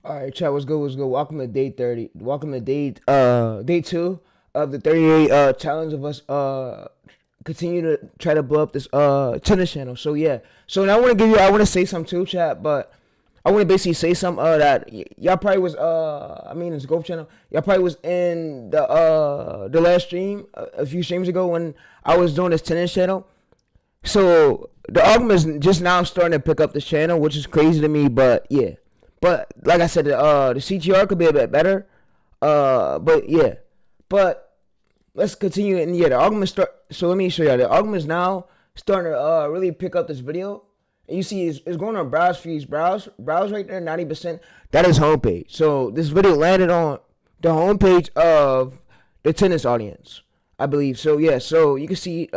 All right, chat. What's good? What's good? Welcome to day 30. Welcome to day two of the 38 challenge of us continue to try to blow up this tennis channel. So yeah. So now I want to say something too, chat. But I want to basically say something that y'all probably was I mean it's golf channel. Y'all probably was in the last stream a few streams ago when I was doing this tennis channel. So the algorithm is just now starting to pick up this channel, which is crazy to me. But yeah, but like I said, the CTR could be a bit better. But yeah, but let's continue. And yeah, the algorithm start. So let me show you. The algorithm is now starting to really pick up this video. And you see, it's going on browse feeds, browse right there, 90%. That is homepage. So this video landed on the homepage of the tennis audience, I believe. So yeah, so you can see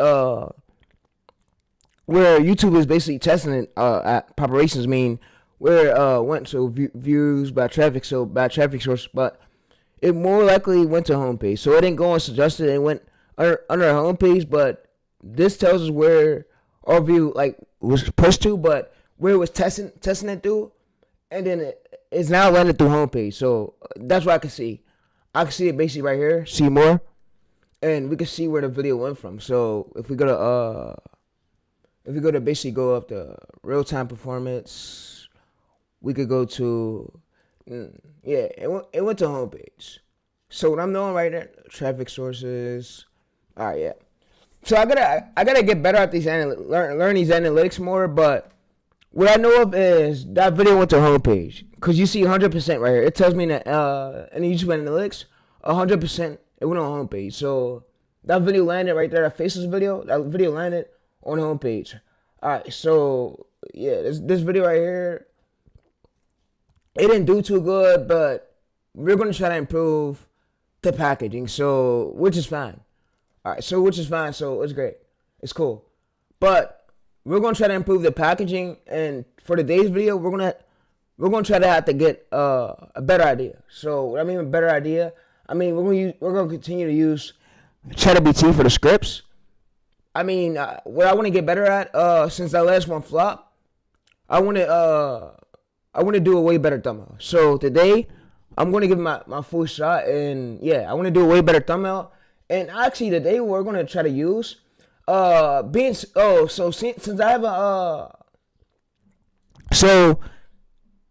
where YouTube is basically testing it at populations mean where it went to views by traffic, so by traffic source, but it more likely went to homepage. So it didn't go on suggested, it went under a homepage, but this tells us where our view like was pushed to, but where it was testing it through, and then it's now landed through homepage. So that's what I can see. I can see it basically right here, see more, and we can see where the video went from. So if we go to basically go up the real time performance, we could go to yeah, it went to homepage. So what I'm doing right now, traffic sources. All right, yeah. So I gotta get better at these learn these analytics more. But what I know of is that video went to homepage because you see 100% right here. It tells me that in the YouTube analytics, 100% it went on homepage. So that video landed right there. That faceless video, that video landed on the homepage. All right, so yeah, this video right here, it didn't do too good, but we're gonna try to improve the packaging. So which is fine. All right, so which is fine. So it's great, it's cool, but we're gonna try to improve the packaging. And for today's video, we're gonna try to have to get a better idea. So what I mean a better idea, I mean we're gonna continue to use ChatGPT for the scripts. I mean, what I want to get better at, since that last one flopped, I want to do a way better thumbnail. So today, I'm going to give my full shot, and yeah, I want to do a way better thumbnail. And actually, today we're going to try to use, since I have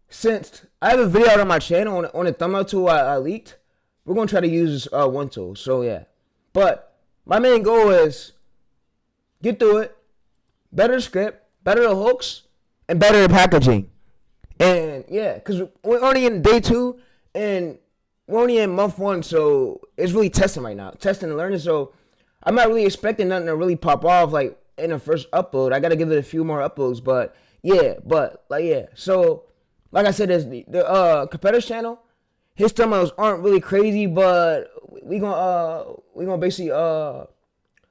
since I have a video out on my channel on the thumbnail tool I leaked, we're going to try to use this one tool. So yeah, but my main goal is get through it, better the script, better the hooks, and better the packaging. And yeah, because we're only in day two, and we're only in month one, so it's really testing right now, testing and learning. So I'm not really expecting nothing to really pop off like in the first upload. I gotta give it a few more uploads, but yeah, So like I said, there's the competitor's channel. His thumbnails aren't really crazy, but we gonna basically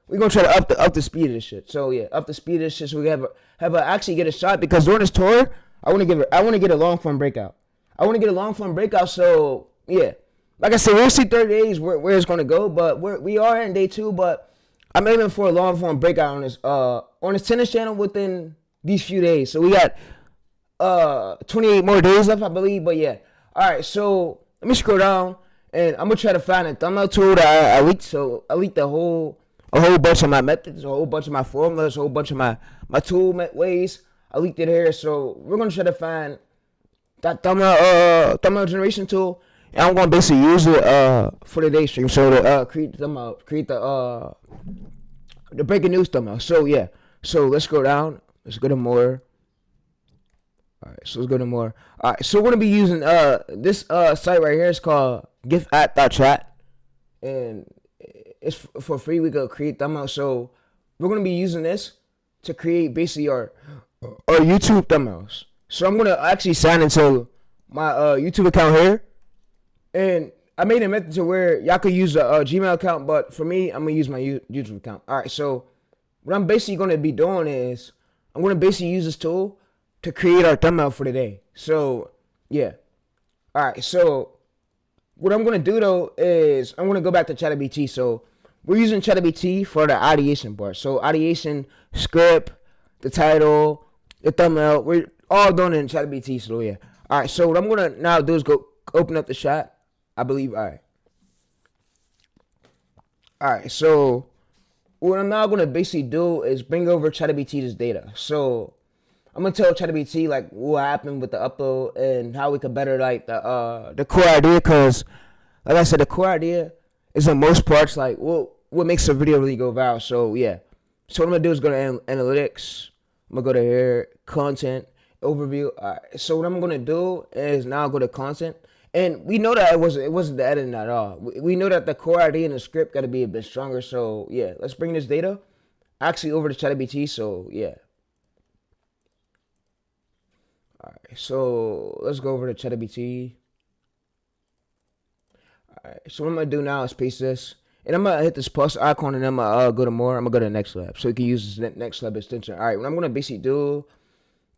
we're gonna try to up the speed of this shit. So yeah, up the speed of this shit so we have actually get a shot, because during this tour, I wanna get a long form breakout. So yeah. Like I said, we'll see 30 days where it's gonna go, but we are in day two, but I'm aiming for a long form breakout on this tennis channel within these few days. So we got 28 more days left, I believe. But yeah. Alright, so let me scroll down, and I'm gonna try to find a thumbnail tool that I leaked. So I leaked a whole bunch of my methods, a whole bunch of my formulas, a whole bunch of my tool ways. I leaked it here, so we're gonna try to find that thumbnail generation tool, and I'm gonna basically use it for today's stream. So to create the breaking news thumbnail. So yeah, so let's go down. Let's go to more. All right, so let's go to more. All right, so we're gonna be using this site right here. It's called giftat.chat, and it's for free. We go create thumbnail. So we're gonna be using this to create basically our YouTube thumbnails. So I'm gonna actually sign into my YouTube account here, and I made a method to where y'all could use a Gmail account, but for me, I'm gonna use my YouTube account. All right, so what I'm basically gonna be doing is I'm gonna basically use this tool to create our thumbnail for today. So yeah, all right. So what I'm gonna do though is I'm gonna go back to ChatGPT. So we're using ChatGPT for the ideation part. So ideation, script, the title, the thumbnail. We're all done in ChatGPT. So yeah. All right, so what I'm gonna now do is go open up the chat. I believe. All right. So what I'm now gonna basically do is bring over ChatGPT's data. So I'm gonna tell ChatGPT like what happened with the upload and how we could better like the core idea, cause like I said, the core idea is in most parts like what makes a video really go viral. So yeah. So what I'm gonna do is go to analytics. I'm gonna go to here, content, overview. All right. So what I'm gonna do is now go to content, and we know that it wasn't the editing at all. We know that the core idea and the script got to be a bit stronger. So yeah, let's bring this data actually over to ChatGPT. So yeah. All right. So let's go over to ChatGPT. All right. So what I'm gonna do now is paste this. And I'm going to hit this plus icon, and I'm going to go to more. I'm going to go to Next Lab. So you can use this Next Lab extension. All right, what I'm going to basically do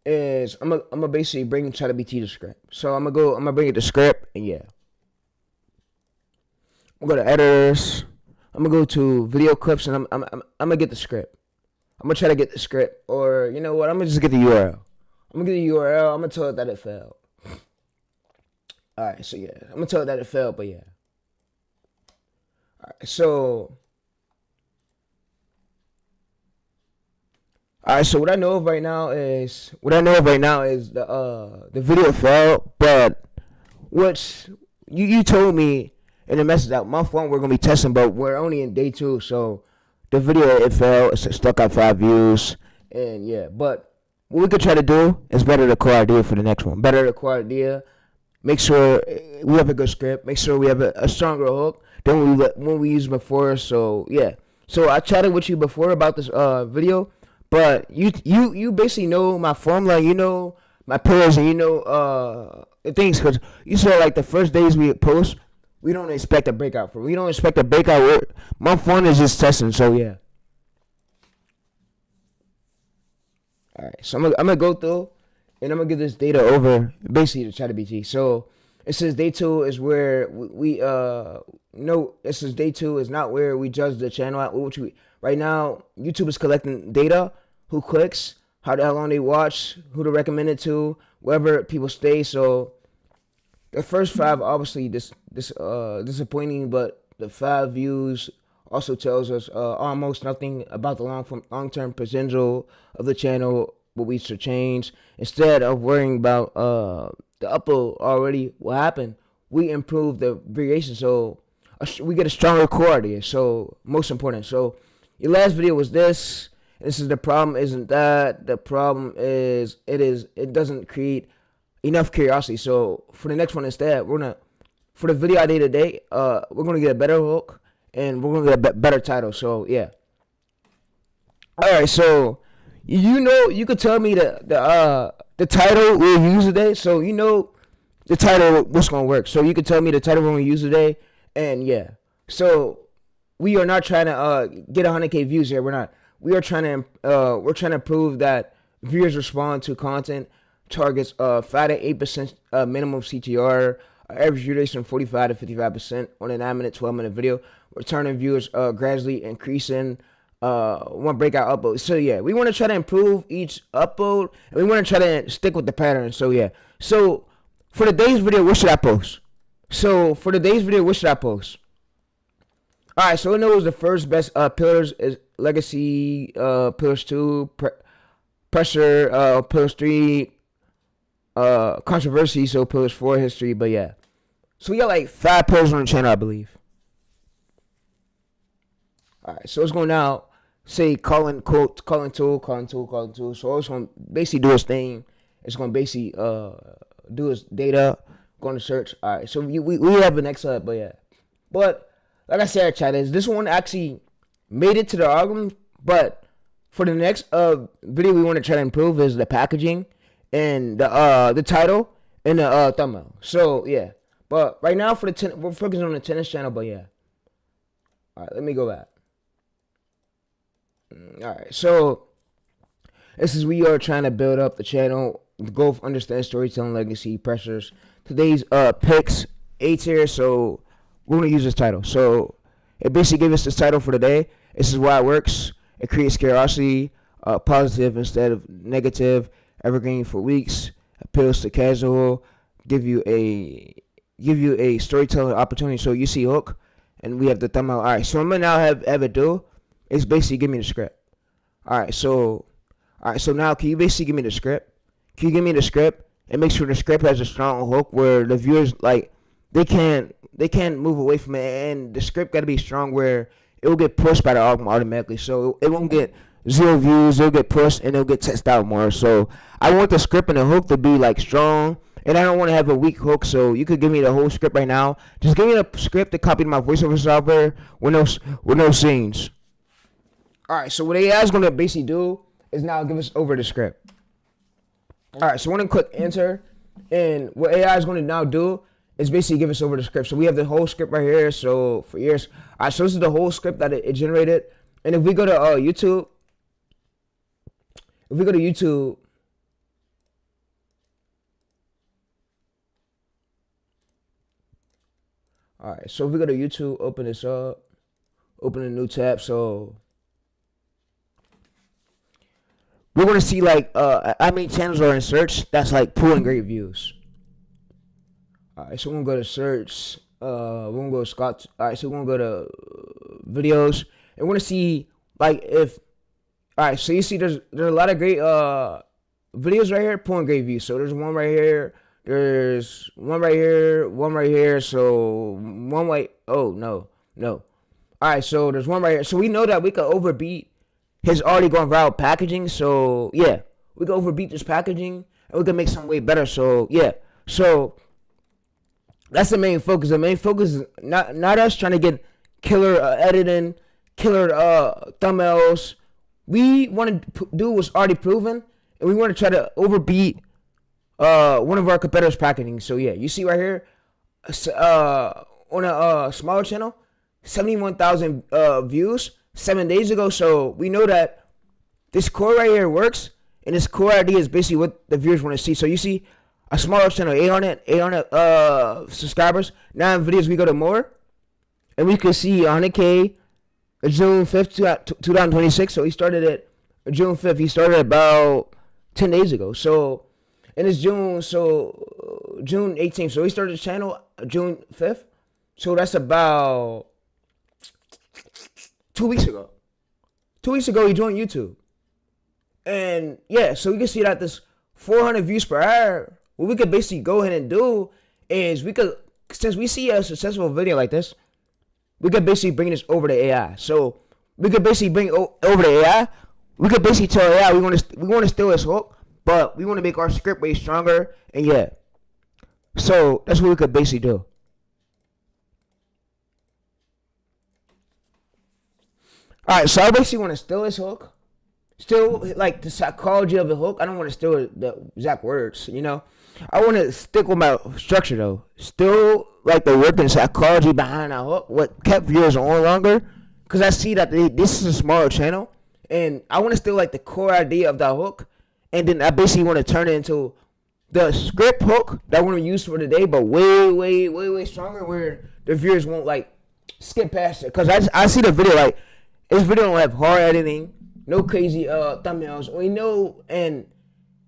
is I'm going to basically bring ChatGPT to script. So I'm going to bring it to script, and yeah. I'm going to go to editors. I'm going to go to video clips, and I'm going to get the script. I'm going to try to get the script. Or, you know what, I'm going to just get the URL. I'm going to get the URL. I'm going to tell it that it failed. All right, so yeah. I'm going to tell it that it failed, but yeah. So what I know of right now is the video failed, but which you told me in the message that month one we're gonna be testing, but we're only in day 2, so the video it failed. It's stuck at 5 views, and yeah. But what we could try to do is better the core idea for the next one. Better the core idea. Make sure we have a good script. Make sure we have a stronger hook than when we used before. So yeah. So I chatted with you before about this video, but you basically know my formula. You know my pillars, and you know things, because you saw like the first days we post, we don't expect a breakout from. We don't expect a breakout. Month 1 is just testing. So yeah. All right. So I'm gonna go through. And I'm going to get this data over basically to ChatGPT. So it says day 2 is where it says day 2 is not where we judge the channel at. Right now, YouTube is collecting data, who clicks, how long they watch, who to recommend it to, wherever people stay. So the first 5 obviously disappointing, but the 5 views also tells us almost nothing about the long-term potential of the channel. What we should change, instead of worrying about the upload already what happened, we improve the variation, so we get a stronger core idea. So most important, so your last video was this is the problem. Isn't that the problem? It doesn't create enough curiosity. So for the next one, instead, for the video I did today, we're gonna get a better hook, and we're gonna get a better title. So yeah. All right, so you could tell me the title we'll use today. So you know the title what's gonna work. So you could tell me the title we're gonna use today, and yeah. So we are not trying to get 100K views here. We're not. We are trying to prove that viewers respond to content targets 5 to 8% minimum CTR, average view duration 45 to 55% on a 9-minute, 12-minute video. Returning viewers gradually increasing. One breakout upload. So yeah, we want to try to improve each upload, and we want to try to stick with the pattern. So yeah. So for today's video, what should I post? All right. So it knows the first best pillars is legacy, pillars 2, pressure, pillars 3, controversy. So pillars 4, history. But yeah. So we got like 5 pillars on the channel, I believe. All right. So it's going now. Say calling tool. So it's going to basically do its thing. It's going to basically do its data, going to search. All right, so we have an Excel, but yeah. But like I said, chat, this one actually made it to the algorithm, but for the next video we want to try to improve is the packaging and the title and the thumbnail. So yeah, but right now we're focusing on the tennis channel, but yeah. All right, let me go back. All right, so this is we are trying to build up the channel. Golf understand storytelling, legacy, pressures. Today's picks 8 here, so we're gonna use this title. So it basically gives us this title for today. This is why it works. It creates curiosity, positive instead of negative. Evergreen for weeks. Appeals to casual. give you a storytelling opportunity. So you see hook, and we have the thumbnail. All right, so I'm gonna now have it do is basically give me the script. All right, so now can you basically give me the script? Can you give me the script and make sure the script has a strong hook where the viewers like they can't move away from it, and the script got to be strong where it will get pushed by the algorithm automatically. So it won't get 0 views, it'll get pushed, and it'll get tested out more. So I want the script and the hook to be like strong, and I don't want to have a weak hook. So you could give me the whole script right now. Just give me the script to copy to my voiceover software with no scenes. All right, so what AI is going to basically do is now give us over the script. All right, so we're going to click enter, and what AI is going to now do is basically give us over the script. So we have the whole script right here. So for years, all right, so this is the whole script that it generated. And if we go to YouTube, all right, so if we go to YouTube, open this up, open a new tab. So we're going to see like how many channels are in search that's like pulling great views. All right, so we're going to go to search. We're going to go to Scott. All right, so we're going to go to videos. And we're going to see like if, all right, so you see there's a lot of great videos right here pulling great views. So there's one right here. There's one right here, one right here. So one way. Oh, no. All right, so there's one right here. So we know that we could overbeat his already going viral packaging. So yeah, we can overbeat this packaging and we can make something way better. So yeah, so that's the main focus. The main focus is not us trying to get killer editing, killer thumbnails. We want to do what's already proven, and we want to try to overbeat one of our competitors' packaging. So yeah, you see right here, on a smaller channel, 71,000 views 7 days ago. So we know that this core right here works, and this core idea is basically what the viewers want to see. So you see a smaller channel, 800 subscribers. Now in videos we go to more, and we can see 100K June 5th, 2026. So he started at June 5th. He started about 10 days ago. So and it's June 18th. So he started the channel June 5th. So that's about 2 weeks ago. 2 weeks ago he joined YouTube. And yeah, so we can see that this 400 views per hour, what we could basically go ahead and do is we could, since we see a successful video like this, we could basically bring this over to AI. So we could basically bring over to AI. We could basically tell AI we want to steal his hook, but we want to make our script way stronger. And yeah, so that's what we could basically do. All right, so I basically want to steal his hook. Still, like the psychology of the hook. I don't want to steal the exact words, you know. I want to stick with my structure though. Still, like the working psychology behind that hook. What kept viewers on longer, because I see that this is a smaller channel, and I want to still like the core idea of that hook, and then I basically want to turn it into the script hook that I want to use for today, but way stronger, where the viewers won't like skip past it. Because I see the video like this video don't have hard editing. No crazy thumbnails. We know, and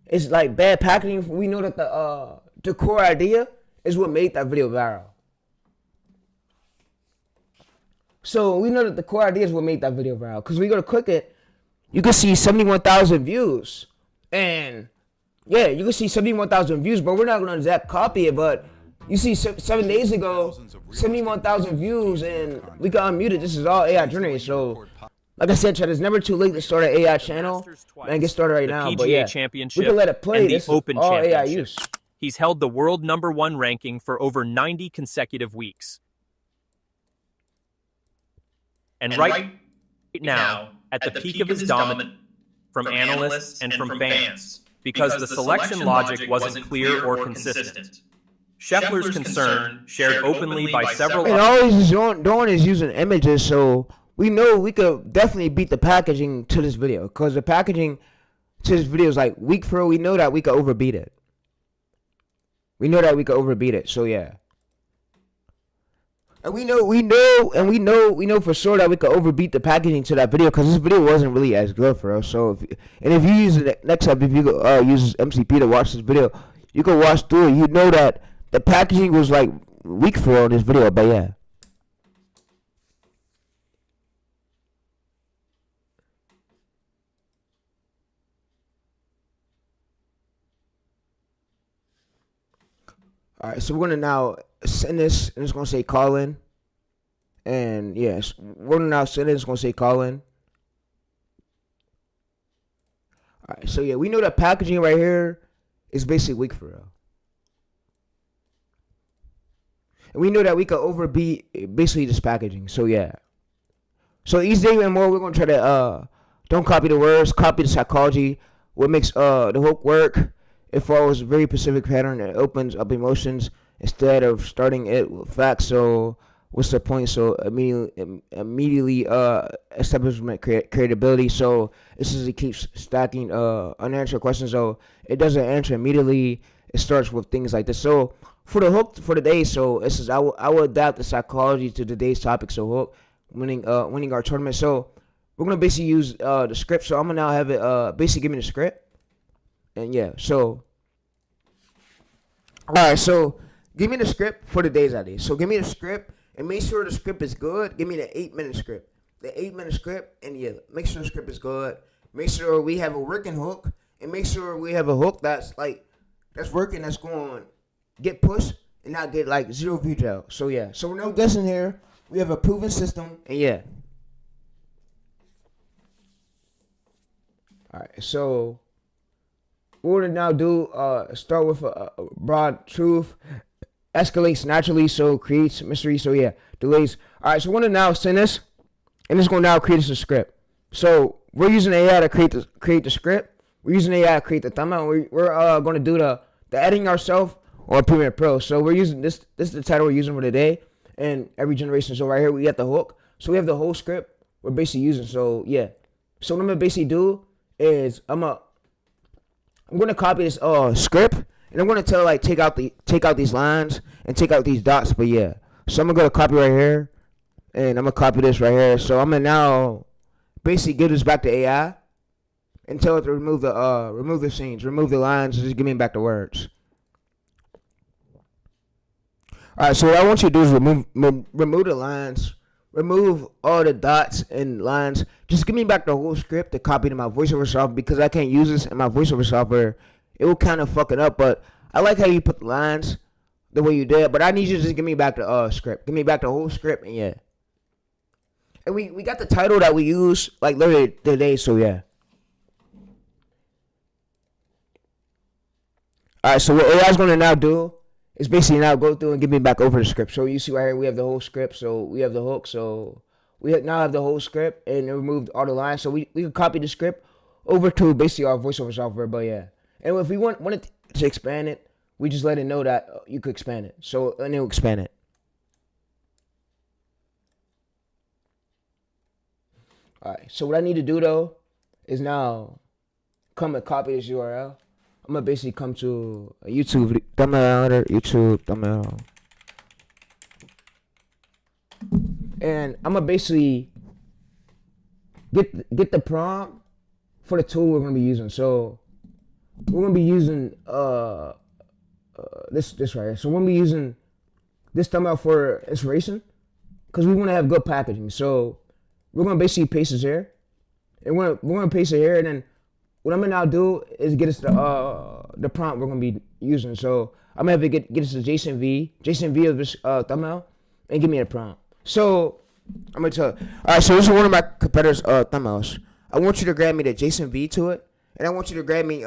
it's like bad packaging. We know that the core idea is what made that video viral. So we know that the core idea is what made that video viral. Because we go to click it, you can see 71,000 views. And yeah, you can see 71,000 views, but we're not going to exact copy it. But you see 7 days ago, 71,000 views, and we got unmuted. This is all AI generated. So like I said, Chad, it's never too late to start an AI channel and get started right now. But yeah, we can let it play. This is all AI use. He's held the world #1 ranking for over 90 consecutive weeks. And right now, at the peak of his dominance from analysts and from fans, because the selection logic wasn't clear or consistent. Scheffler's concern, shared openly by several... And all he's doing is using images, so we know we could definitely beat the packaging to this video, because the packaging to this video is like weak for real. We know that we could overbeat it. So yeah. And we know for sure that we could overbeat the packaging to that video, because this video wasn't really as good for us. So if you use it next time, if you use MCP to watch this video, you can watch through it. You know that the packaging was like weak for this video, but yeah. All right, so we're gonna now send this, and it's gonna say call in, and yes, we're gonna now send it. It's gonna say call in. All right, so yeah, we know that packaging right here is basically weak for real, and we know that we could overbeat basically this packaging. So yeah, so each day and more, we're gonna try to don't copy the words, copy the psychology. What makes the hook work? It follows a very specific pattern that opens up emotions instead of starting it with facts. So what's the point? So immediately establishment creativity. So this is, it keeps stacking unanswered questions. So it doesn't answer immediately. It starts with things like this. So for the hook for the day, so this is I will adapt the psychology to today's topic. So hook winning our tournament. So we're gonna basically use the script. So I'm gonna now have it basically give me the script. And yeah, so all right, so give me the script for the days idea. So give me the script and make sure the script is good. Give me the 8-minute script. The 8-minute script, and yeah, make sure the script is good. Make sure we have a working hook, and make sure we have a hook that's working, that's going to get pushed and not get like 0 view jail. So yeah, so we're no guessing here. We have a proven system, and yeah. All right, so what we're gonna now do, start with a broad truth, escalates naturally, so creates mystery. So yeah, delays. All right, so we're gonna now send this, and it's gonna now create us a script. So we're using AI to create the script. We're using AI to create the thumbnail. We're gonna do the editing ourselves on Premiere Pro. So we're using this. This is the title we're using for today and every generation. So right here we got the hook. So we have the whole script we're basically using. So yeah. So what I'm gonna basically do is I'm gonna copy this script, and I'm gonna tell like take out these lines and take out these dots. But yeah, so I'm gonna go to copy right here, and I'm gonna copy this right here. So I'm gonna now basically give this back to AI and tell it to remove the scenes, remove the lines, and just give me back the words. All right, so what I want you to do is remove the lines, remove all the dots and lines. Just give me back the whole script to copy to my voiceover software, because I can't use this in my voiceover software. It will kind of fuck it up, but I like how you put the lines the way you did. But I need you to just give me back the script. Give me back the whole script, and yeah. And we got the title that we use like literally today, so yeah. All right, so what AI's gonna now do is basically now go through and give me back over the script. So you see right here, we have the whole script. So we have the hook. So we now have the whole script, and it removed all the lines. So we can copy the script over to basically our voiceover software. But yeah, and if we wanted to expand it, we just let it know that you could expand it. So and it'll expand it. All right. So what I need to do though is now come and copy this URL. I'm gonna basically come to a YouTube thumbnail, and I'm gonna basically get the prompt for the tool we're gonna be using. So we're gonna be using this right here. So we're gonna be using this thumbnail for inspiration, because we want to have good packaging. So we're gonna basically paste this here, and we're gonna paste it here, and then what I'm gonna now do is get us the prompt we're gonna be using. So I'm gonna have to get us the JSON V of this thumbnail, and give me a prompt. So I'm gonna tell you. All right, so this is one of my competitors' thumbnails. I want you to grab me the JSON V to it, and I want you to grab me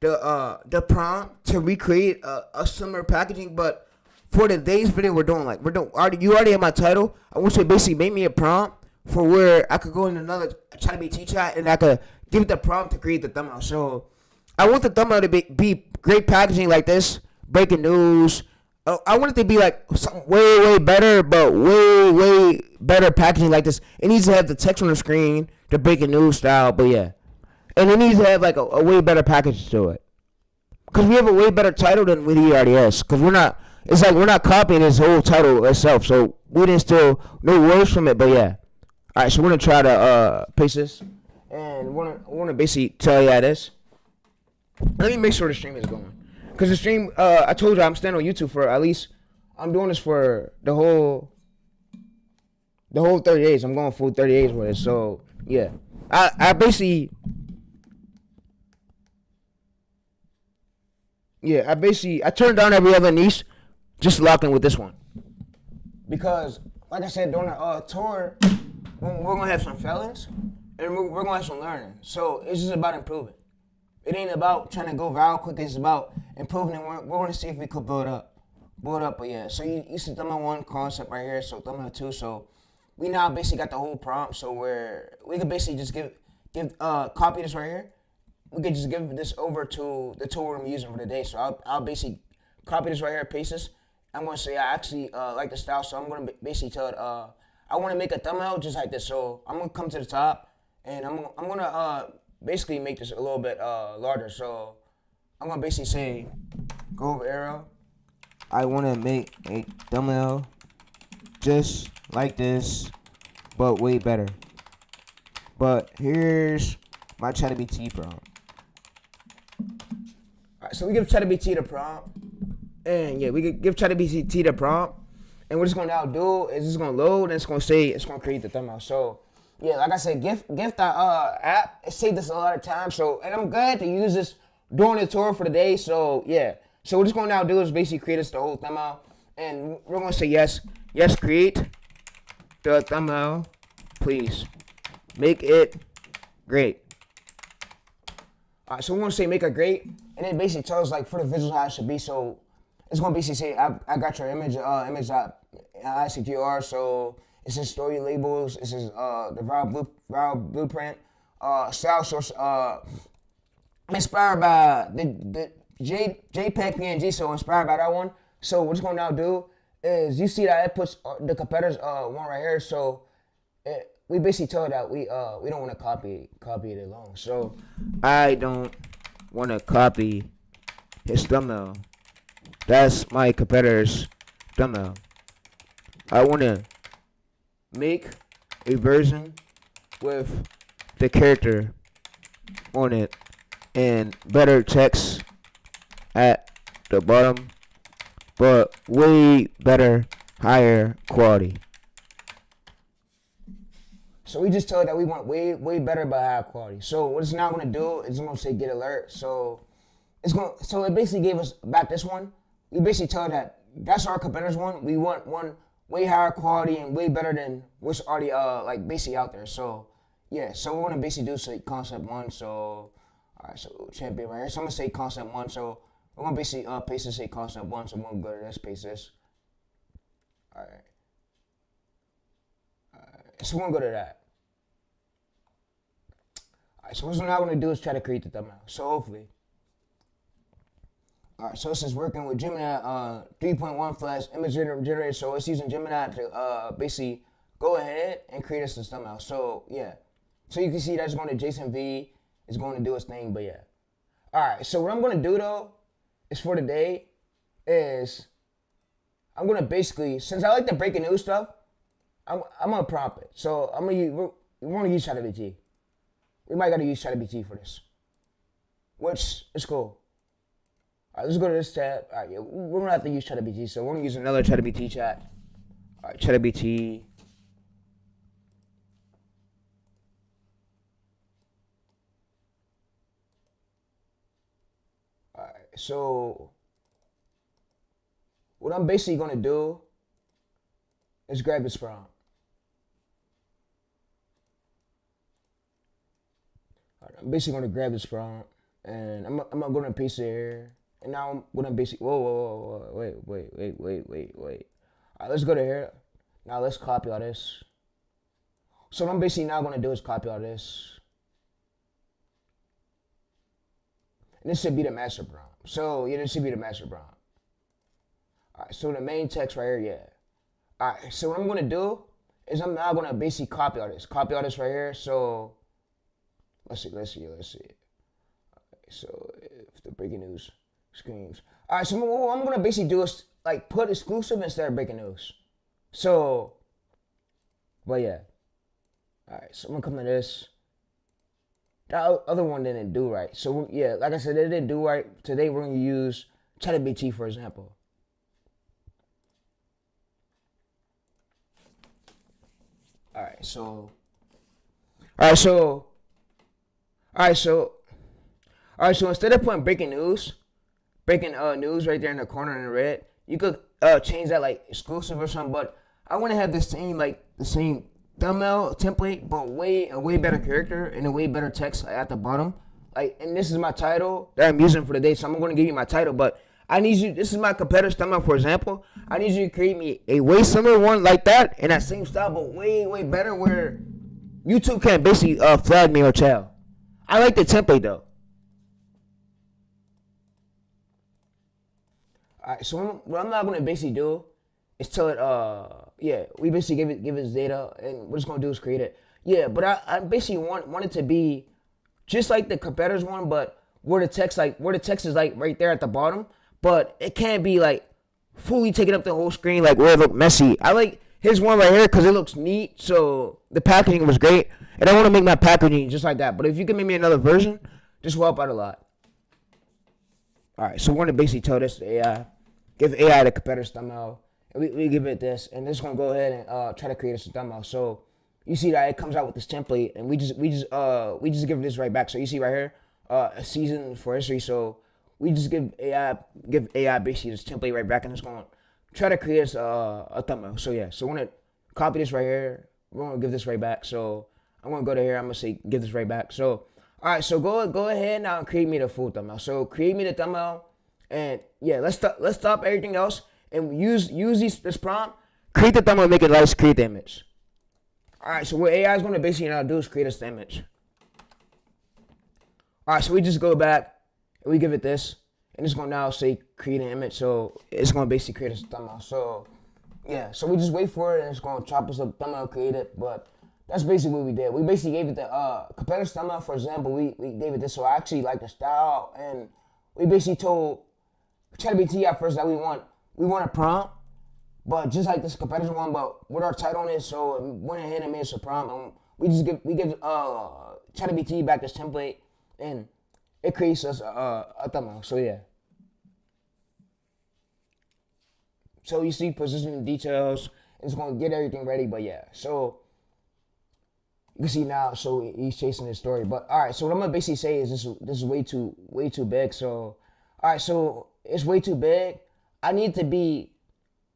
the prompt to recreate a similar packaging. But for today's video, you already have my title. I want you to basically make me a prompt for where I could go in another ChatGPT chat, and I could give it the prompt to create the thumbnail. So I want the thumbnail to be great packaging like this, breaking news. I want it to be like something way better, but way better packaging like this. It needs to have the text on the screen, the breaking news style, but yeah. And it needs to have like a way better package to it, because we have a way better title than what he already has. Because we're not copying his whole title itself, so we didn't steal no words from it, but yeah. All right, so we're gonna try to paste this, and we're gonna basically tell you this. Let me make sure the stream is going, Cause the stream, I told you I'm staying on YouTube for at least. I'm doing this for the whole 30 days. I'm going full 30 days with it. So yeah, I basically. Yeah, I turned down every other niche, just locked in with this one. Because, like I said, during the tour, we're gonna have some felons, and we're gonna have some learning. So it's just about improving. It ain't about trying to go viral quick. It's about improving, and we're gonna see if we could build up. But yeah. So you see thumbnail 1 concept right here. So thumbnail 2. So we now basically got the whole prompt. So we could basically just copy this right here. We could just give this over to the tool I'm using for the day. So I'll basically copy this right here, paste this. I'm gonna say I actually like the style, so I'm gonna basically tell it I want to make a thumbnail just like this. So I'm gonna come to the top, and I'm gonna basically make this a little bit larger. So I'm gonna basically say go over arrow. I want to make a thumbnail just like this, but way better. But here's my ChatGPT prompt. Alright, so we give ChatGPT the prompt, and yeah, we could give ChatGPT the prompt, and what it's gonna now do is it's gonna load, and it's gonna create the thumbnail. So yeah, like I said, gift the app. It saved us a lot of time. So, and I'm glad to use this during the tour for the day. So yeah, so what it's gonna now do is basically create us the whole thumbnail, and we're gonna say yes, create the thumbnail, please make it great. Alright, so we're gonna say make it great, and it basically tells like for the visuals how it should be. So it's gonna basically say I got your image ICTR. So it says story labels. It says the viral blueprint. Style source inspired by the JPEG PNG. So inspired by that one. So what it's gonna now do is you see that it puts the competitors one right here. So we basically tell it that we don't want to copy it alone. So I don't want to copy his thumbnail. That's my competitor's thumbnail. I want to make a version with the character on it and better text at the bottom, but way better, higher quality. So we just told that we want way better but higher quality. So what it's now gonna do is it's gonna say get alert. So it basically gave us back this one. We basically told that that's our competitors one. We want one way higher quality and way better than what's already like basically out there. So yeah, so we're gonna basically do say concept 1. So alright, so champion right here. So I'm gonna say concept 1. So we're gonna basically paste this, say concept 1. So I'm gonna go to this, paste this. Alright. So we're gonna go to that. Alright, so what we're now gonna do is try to create the thumbnail. So hopefully. Alright, so this is working with Gemini 3.1 Flash image generator. So it's using Gemini to basically go ahead and create us this thumbnail. So yeah. So you can see that's going to Jason V. It's going to do its thing, but yeah. Alright, so what I'm gonna do though is for today is I'm gonna basically, since I like the breaking news stuff, I'm gonna prompt it. So we're gonna use ChatGPT. We might gotta use ChatGPT for this, which is cool. Alright, let's go to this tab. Alright, yeah, we're gonna have to use ChatGPT, so we're gonna use another ChatGPT chat. Alright, ChatGPT. Alright, so what I'm basically gonna do is grab this prompt. I'm basically gonna grab this prompt, and I'm gonna paste it here. And now I'm gonna basically wait. Alright, let's go to here. Now let's copy all this. So what I'm basically now gonna do is copy all this. And this should be the master prompt. So yeah, this should be the master prompt. Alright, so the main text right here, yeah. Alright, so what I'm gonna do is I'm now gonna basically copy all this. Copy all this right here. So let's see. Alright, so if the breaking news screams. Alright, so what I'm gonna basically do is like put exclusive instead of breaking news. So, but yeah. Alright, so I'm gonna come to this. That other one didn't do right. So yeah, like I said, it didn't do right. Today we're gonna use ChatGPT, for example. All right, so, all right, so, all right, so, all right, so instead of putting breaking news right there in the corner in the red, you could change that like exclusive or something. But I want to have the same thumbnail template, but a way better character and a way better text at the bottom. Like, and this is my title that I'm using for the day, so I'm going to give you my title. But I need you. This is my competitor's thumbnail, for example. I need you to create me a way similar one like that in that same style, but way better, where YouTube can't basically flag me or tell. I like the template though. Alright, so what I'm not gonna basically do is tell it, yeah, we basically give it data, and we're just gonna do is create it. Yeah, but I basically want it to be just like the competitors one, but where the text is like right there at the bottom, but it can't be like fully taking up the whole screen, like where it look messy. I like his one right here because it looks neat, so the packaging was great, and I want to make my packaging just like that. But if you can make me another version, this will help out a lot. Alright, so we're gonna basically tell this to AI. Give AI the competitor's thumbnail. And we give it this, and this is gonna go ahead and try to create us a thumbnail. So you see that it comes out with this template, and we just give this right back. So you see right here, a season for history. So we just give AI basically this template right back, and it's gonna try to create us a thumbnail. So yeah, so we're gonna copy this right here. We're gonna give this right back. So I'm gonna go to here. I'm gonna say give this right back. So all right, so go ahead now and create me the full thumbnail. So create me the thumbnail. And yeah, let's stop everything else and use this prompt. Create the thumbnail, make it nice, create the image. All right, so what AI is going to basically now do is create us the image. All right, so we just go back and we give it this, and it's going to now say create an image. So it's going to basically create us a thumbnail. So yeah, so we just wait for it, and it's going to chop us up thumbnail, create it. But that's basically what we did. We basically gave it the competitor's thumbnail, for example. We gave it this, so I actually like the style, and we basically told ChatGPT at first that we want a prompt, but just like this competitor one, but with our title on it. So we went ahead and made us a prompt, and we give ChatGPT back this template, and it creates us a thumbnail. So yeah. So you see position details. It's gonna get everything ready, but yeah. So you can see now. So he's chasing his story, but all right. So what I'm gonna basically say is this is way too big. So all right. So it's way too big. I need to be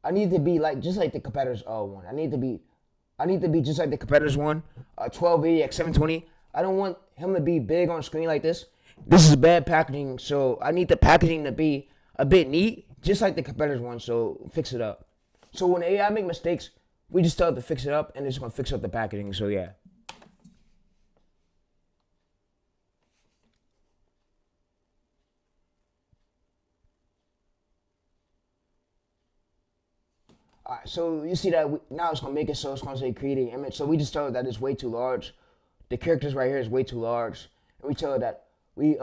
like just like the competitors one. I need to be just like the competitors one. 1280 x 720. I don't want him to be big on screen like this. This is bad packaging, so I need the packaging to be a bit neat, just like the competitors one. So fix it up. So when AI make mistakes, we just tell it to fix it up, and it's gonna fix up the packaging. So yeah. Alright, so you see that now it's gonna make it so it's gonna say create an image. So we just tell it that it's way too large. The characters right here is way too large, and we tell it that we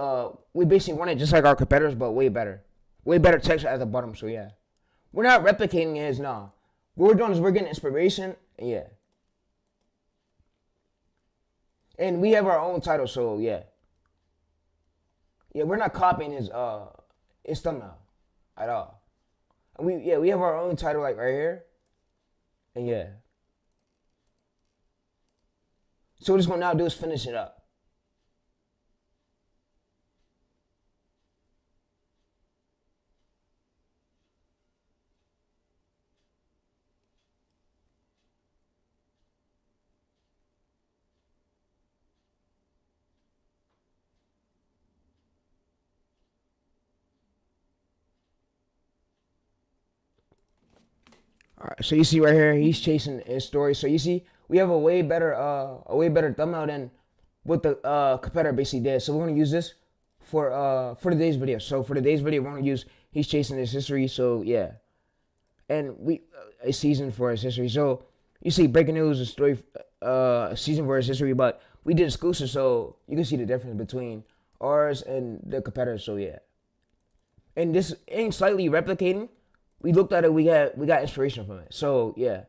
basically want it just like our competitors, but way better text at the bottom. So yeah, we're not replicating his. No, what we're doing is we're getting inspiration. And yeah, and we have our own title. So yeah, we're not copying his thumbnail at all. We have our own title like right here, and yeah. So what it's gonna now do is finish it up. All right, so you see right here, he's chasing his story. So you see, we have a way better thumbnail than what the competitor basically did. So we're gonna use this for today's video. So for today's video, we're gonna use he's chasing his history. So yeah, and we a season for his history. So you see, breaking news, a story, a season for his history. But we did exclusive, so you can see the difference between ours and the competitor. So yeah, and this ain't slightly replicating. We looked at it. We got inspiration from it. So yeah,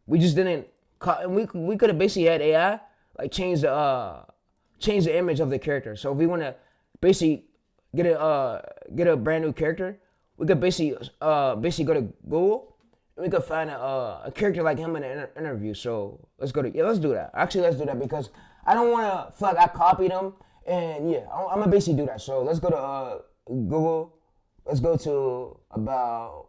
we just didn't. And we could have basically had AI like change the image of the character. So if we want to basically get a brand new character, we could basically go to Google and we could find a character like him in an interview. So let's do that. Actually, let's do that because I don't want to feel like I copied him. And yeah, I'm gonna basically do that. So let's go to Google. Let's go to about.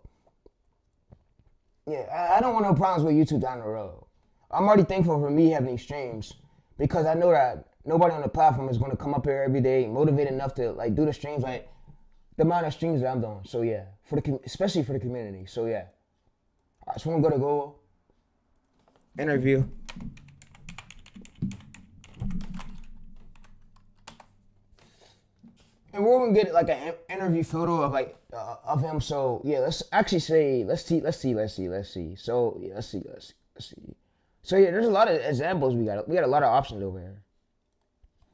Yeah, I don't want no problems with YouTube down the road. I'm already thankful for me having these streams because I know that nobody on the platform is gonna come up here every day motivated enough to like do the streams like the amount of streams that I'm doing. So yeah, especially for the community. So yeah. All right, so I'm gonna go to Google. Interview. And we're gonna get like an interview photo of like of him. So yeah, let's see. So yeah, let's see. So yeah, there's a lot of examples we got. We got a lot of options over here.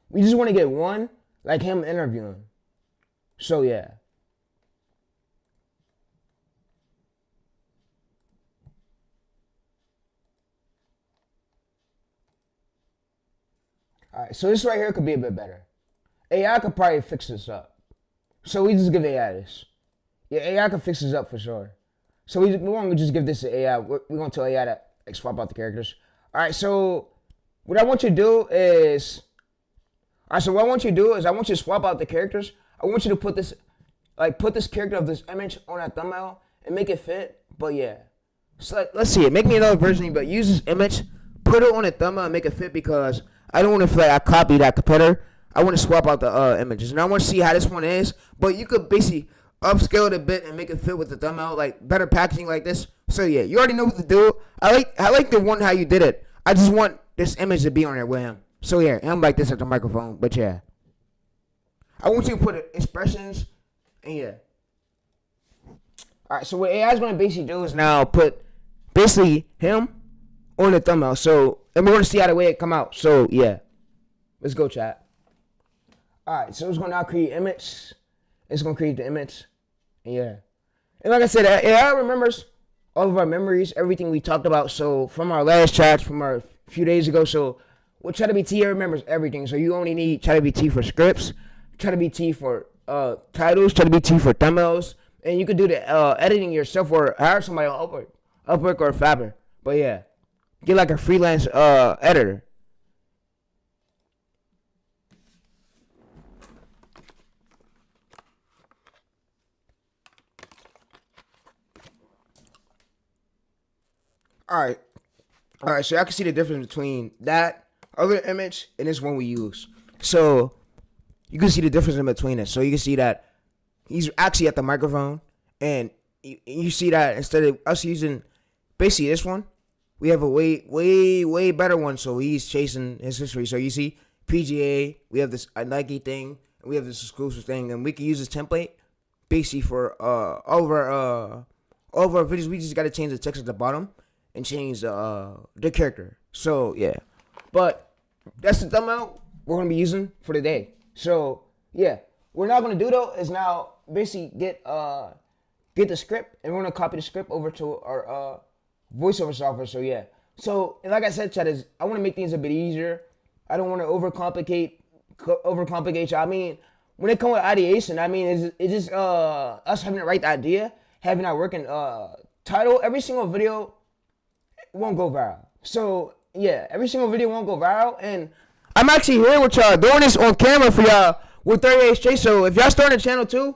We just want to get one like him interviewing. So yeah. All right, so this right here could be a bit better. AI could probably fix this up. So we just give AI this. Yeah, AI can fix this up for sure. So we're going to just give this to AI. We're going to tell AI to like, swap out the characters. All right, so what I want you to do is... All right, so what I want you to do is I want you to swap out the characters. I want you to put this character of this image on that thumbnail and make it fit. But yeah. So let's see it. Make me another version, but use this image, put it on a thumbnail and make it fit because I don't want to feel like I copied that competitor. I want to swap out the images. And I want to see how this one is. But you could basically upscale it a bit and make it fit with the thumbnail, like better packaging like this. So yeah, you already know what to do. I like the one how you did it. I just want this image to be on there with him. So yeah, him like this at the microphone. But yeah. I want you to put expressions and yeah. Alright, so what AI is going to basically do is now put basically him on the thumbnail. So, and we're going to see how the way it come out. So yeah. Let's go, chat. Alright, so it's going to now create image. It's going to create the image. And yeah. And like I said, AI remembers all of our memories, everything we talked about. So from our last chats, from our few days ago. So with ChatGPT, it remembers everything. So you only need ChatGPT for scripts, ChatGPT for titles, ChatGPT for thumbnails. And you could do the editing yourself or hire somebody on Upwork or Fabric. But yeah, get like a freelance editor. Alright, so I can see the difference between that other image and this one we use. So you can see the difference in between it. So you can see that he's actually at the microphone, and you see that instead of us using basically this one, we have a way better one. So he's chasing his history. So you see PGA, we have this Nike thing, and we have this exclusive thing, and we can use this template basically for all of our videos. We just got to change the text at the bottom and change the character. So yeah, but that's the thumbnail we're gonna be using for today. So yeah, what we're not gonna do though is now basically get the script, and we're gonna copy the script over to our voiceover software. So yeah, so and like I said, chat, is I want to make things a bit easier. I don't want to overcomplicate. I mean, when it comes with ideation, I mean it's just us having the right idea, having our working title. Every single video won't go viral. So yeah, every single video won't go viral, and I'm actually here with y'all doing this on camera for y'all with 38 straight. So if y'all starting a channel too,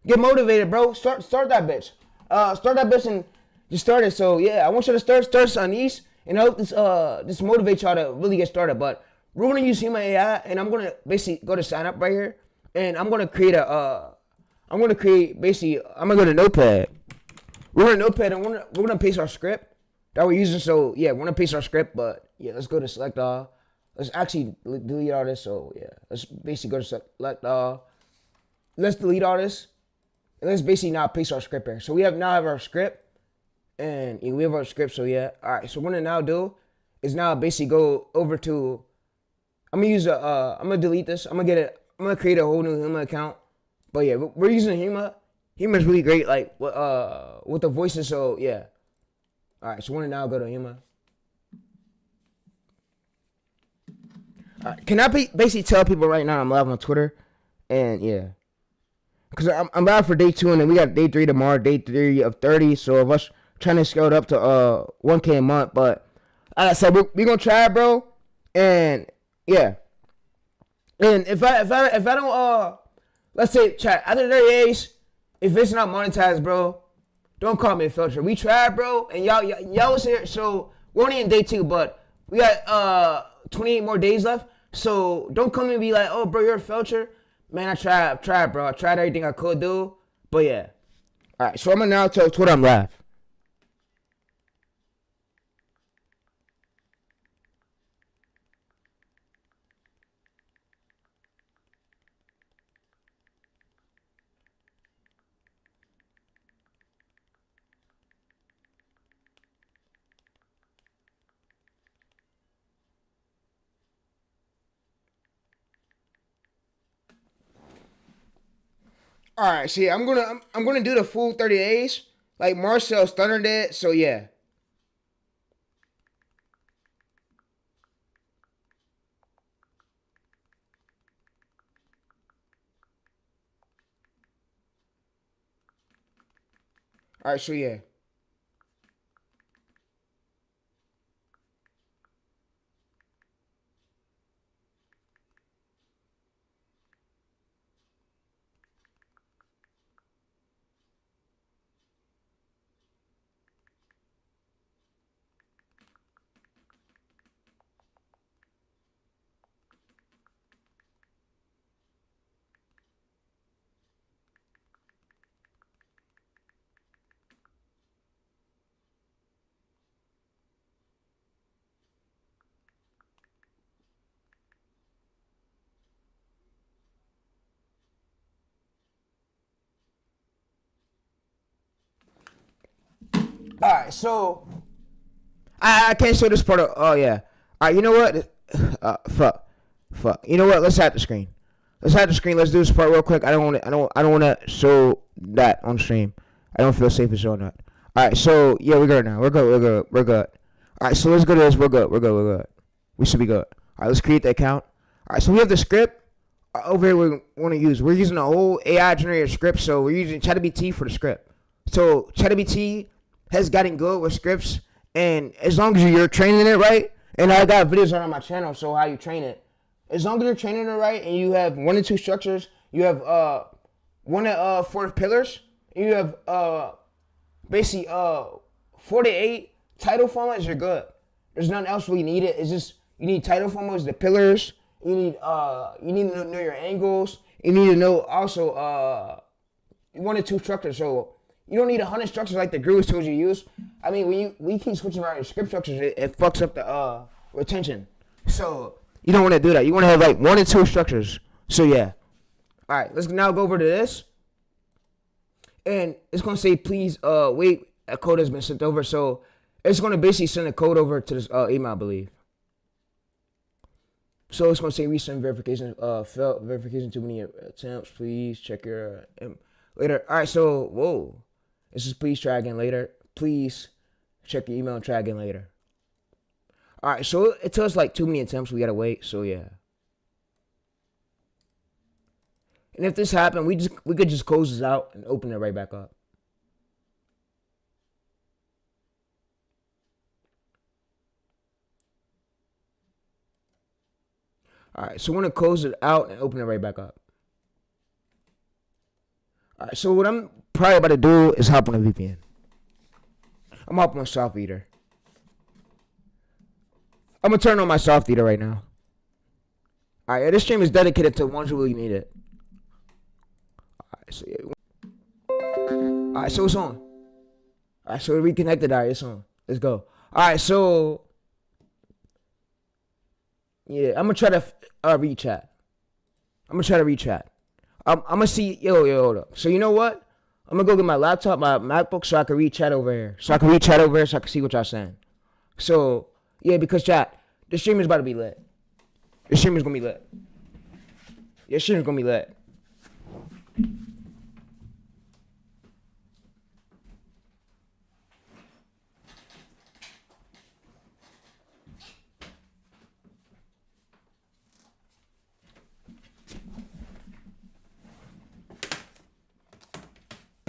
get motivated, bro. Start that bitch. Start that bitch and just start it. So yeah, I want you to start on these, and I hope this motivate y'all to really get started. But we're gonna use Human AI, and I'm gonna basically go to sign up right here, and I'm gonna create I'm gonna go to Notepad. We're gonna Notepad, and we're gonna paste our script that we're using. So yeah, we're gonna paste our script, but yeah, let's go to select all. Let's actually delete all this. So yeah, let's basically go to select all. Let's delete all this, and let's basically now paste our script here. So we now have our script, and yeah, we have our script. So yeah, all right. So what I'm gonna now do is now basically go over to. I'm gonna delete this. I'm gonna create a whole new Huma account. But yeah, we're using Huma. Huma's really great, like with the voices. So yeah. All right, so we're gonna now go to Huma. Can I basically tell people right now I'm live on Twitter, and yeah. Because I'm out for day 2, and then we got day 3 tomorrow, day 3 of 30. So of us trying to scale it up to 1K a month. But like I said, we gonna try, bro. And yeah. And if I don't let's say chat after 30 days, if it's not monetized, bro, don't call me a filter. We tried, bro, and y'all was here. So we're only in day 2, but we got 28 more days left. So don't come and be like, oh, bro, you're a filter. Man, I tried, bro. I tried everything I could do. But yeah. All right, so I'm gonna now tell Twitter I'm live. All right, see, I'm gonna do the full 30 days, like Marcel Stunner did. So yeah. All right, so yeah. All right, so I can't show this part of. Oh yeah. All right, you know what? Fuck. You know what? Let's hide the screen. Let's hide the screen. Let's do this part real quick. I don't want to show that on stream. I don't feel safe in showing that. All right, so yeah, we're good now. We're good. All right, so let's go to this. We're good. We should be good. All right, let's create the account. All right, so we have the script over here we want to use. We're using a whole AI generated script, so we're using ChatGPT for the script. So ChatGPT has gotten good with scripts, and as long as you're training it right, and I got videos on my channel, so how you train it. As long as you're training it right, and you have 1 and 2 structures, you have 1 and 4 pillars, and you have basically 4 to 8 title formats, you're good. There's nothing else really needed. It's just you need title formats, the pillars. You need to know your angles. You need to know also 1 and 2 structures. So you don't need 100 structures like the Groove tools you use. I mean, when you keep switching around your script structures, it fucks up the retention. So you don't want to do that. You want to have like 1 and 2 structures. So yeah. All right, let's now go over to this, and it's gonna say please wait. A code has been sent over. So it's gonna basically send a code over to this email, I believe. So it's gonna say recent verification, failed verification, too many attempts. Please check your later. All right, so whoa, this is please try again later. Please check your email and try again later. All right, so it tells like too many attempts. We gotta wait. So yeah. And if this happened, we could just close this out and open it right back up. All right, so we're gonna close it out and open it right back up. All right, so what I'm probably about to do is hop on a VPN. I'm hopping on Soft Eater. I'm gonna turn on my Soft Eater right now. All right, this stream is dedicated to ones who really need it. All right, so it's on. All right, so we reconnected. All right, it's on. Let's go. All right, so yeah, I'm gonna try to read chat. I'm gonna see. Yo, hold up. So you know what? I'm gonna go get my laptop, my MacBook, so I can read chat over here. So I can see what y'all saying. So yeah, because chat, the stream is about to be lit. The stream is gonna be lit.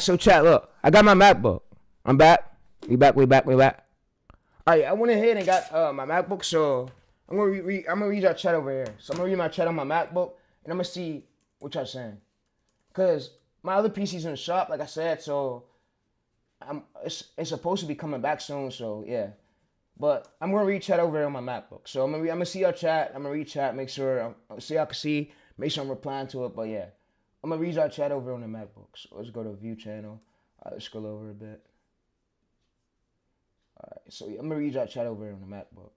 So chat, look, I got my MacBook. I'm back. We back. All right, I went ahead and got my MacBook, so I'm gonna read your chat over here. So I'm gonna read my chat on my MacBook, and I'm gonna see what y'all saying. Cause my other PC's in the shop, like I said, so it's supposed to be coming back soon. So yeah, but I'm gonna read chat over here on my MacBook. So I'm gonna see your chat. I'm gonna read chat, make sure see y'all can see, make sure I'm replying to it. But yeah, I'm gonna read your chat over on the MacBook. So let's go to view channel. Let's scroll over a bit. All right, so I'm gonna read your chat over here on the MacBook.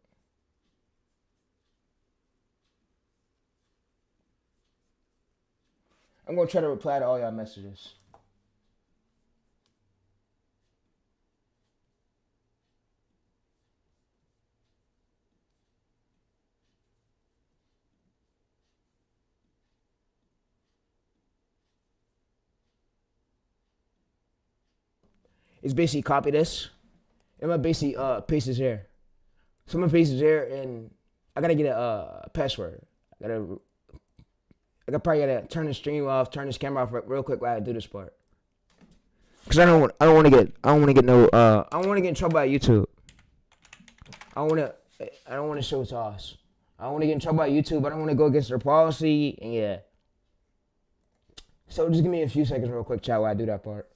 I'm gonna try to reply to all y'all messages. It's basically copy this. I'm gonna basically paste this here. So I'm gonna paste this here, and I gotta get a password. I probably gotta turn the stream off, turn this camera off real quick while I do this part. Cause I don't want to get in trouble by YouTube. I don't want to show sauce. I don't want to get in trouble by YouTube. I don't want to go against their policy, and yeah. So just give me a few seconds real quick, chat, while I do that part.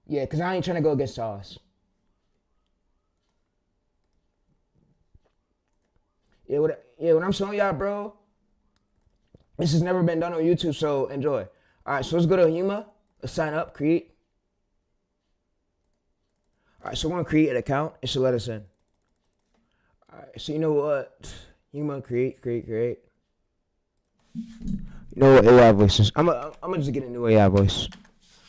Yeah, cause I ain't trying to go against sauce. Yeah, what I'm showing y'all, bro. This has never been done on YouTube, so enjoy. All right, so let's go to Huma. Let's sign up, create. All right, so we're gonna create an account. It should let us in. All right, so you know what? Huma, create. You know what AI voice is? I'm gonna just get a new AI voice.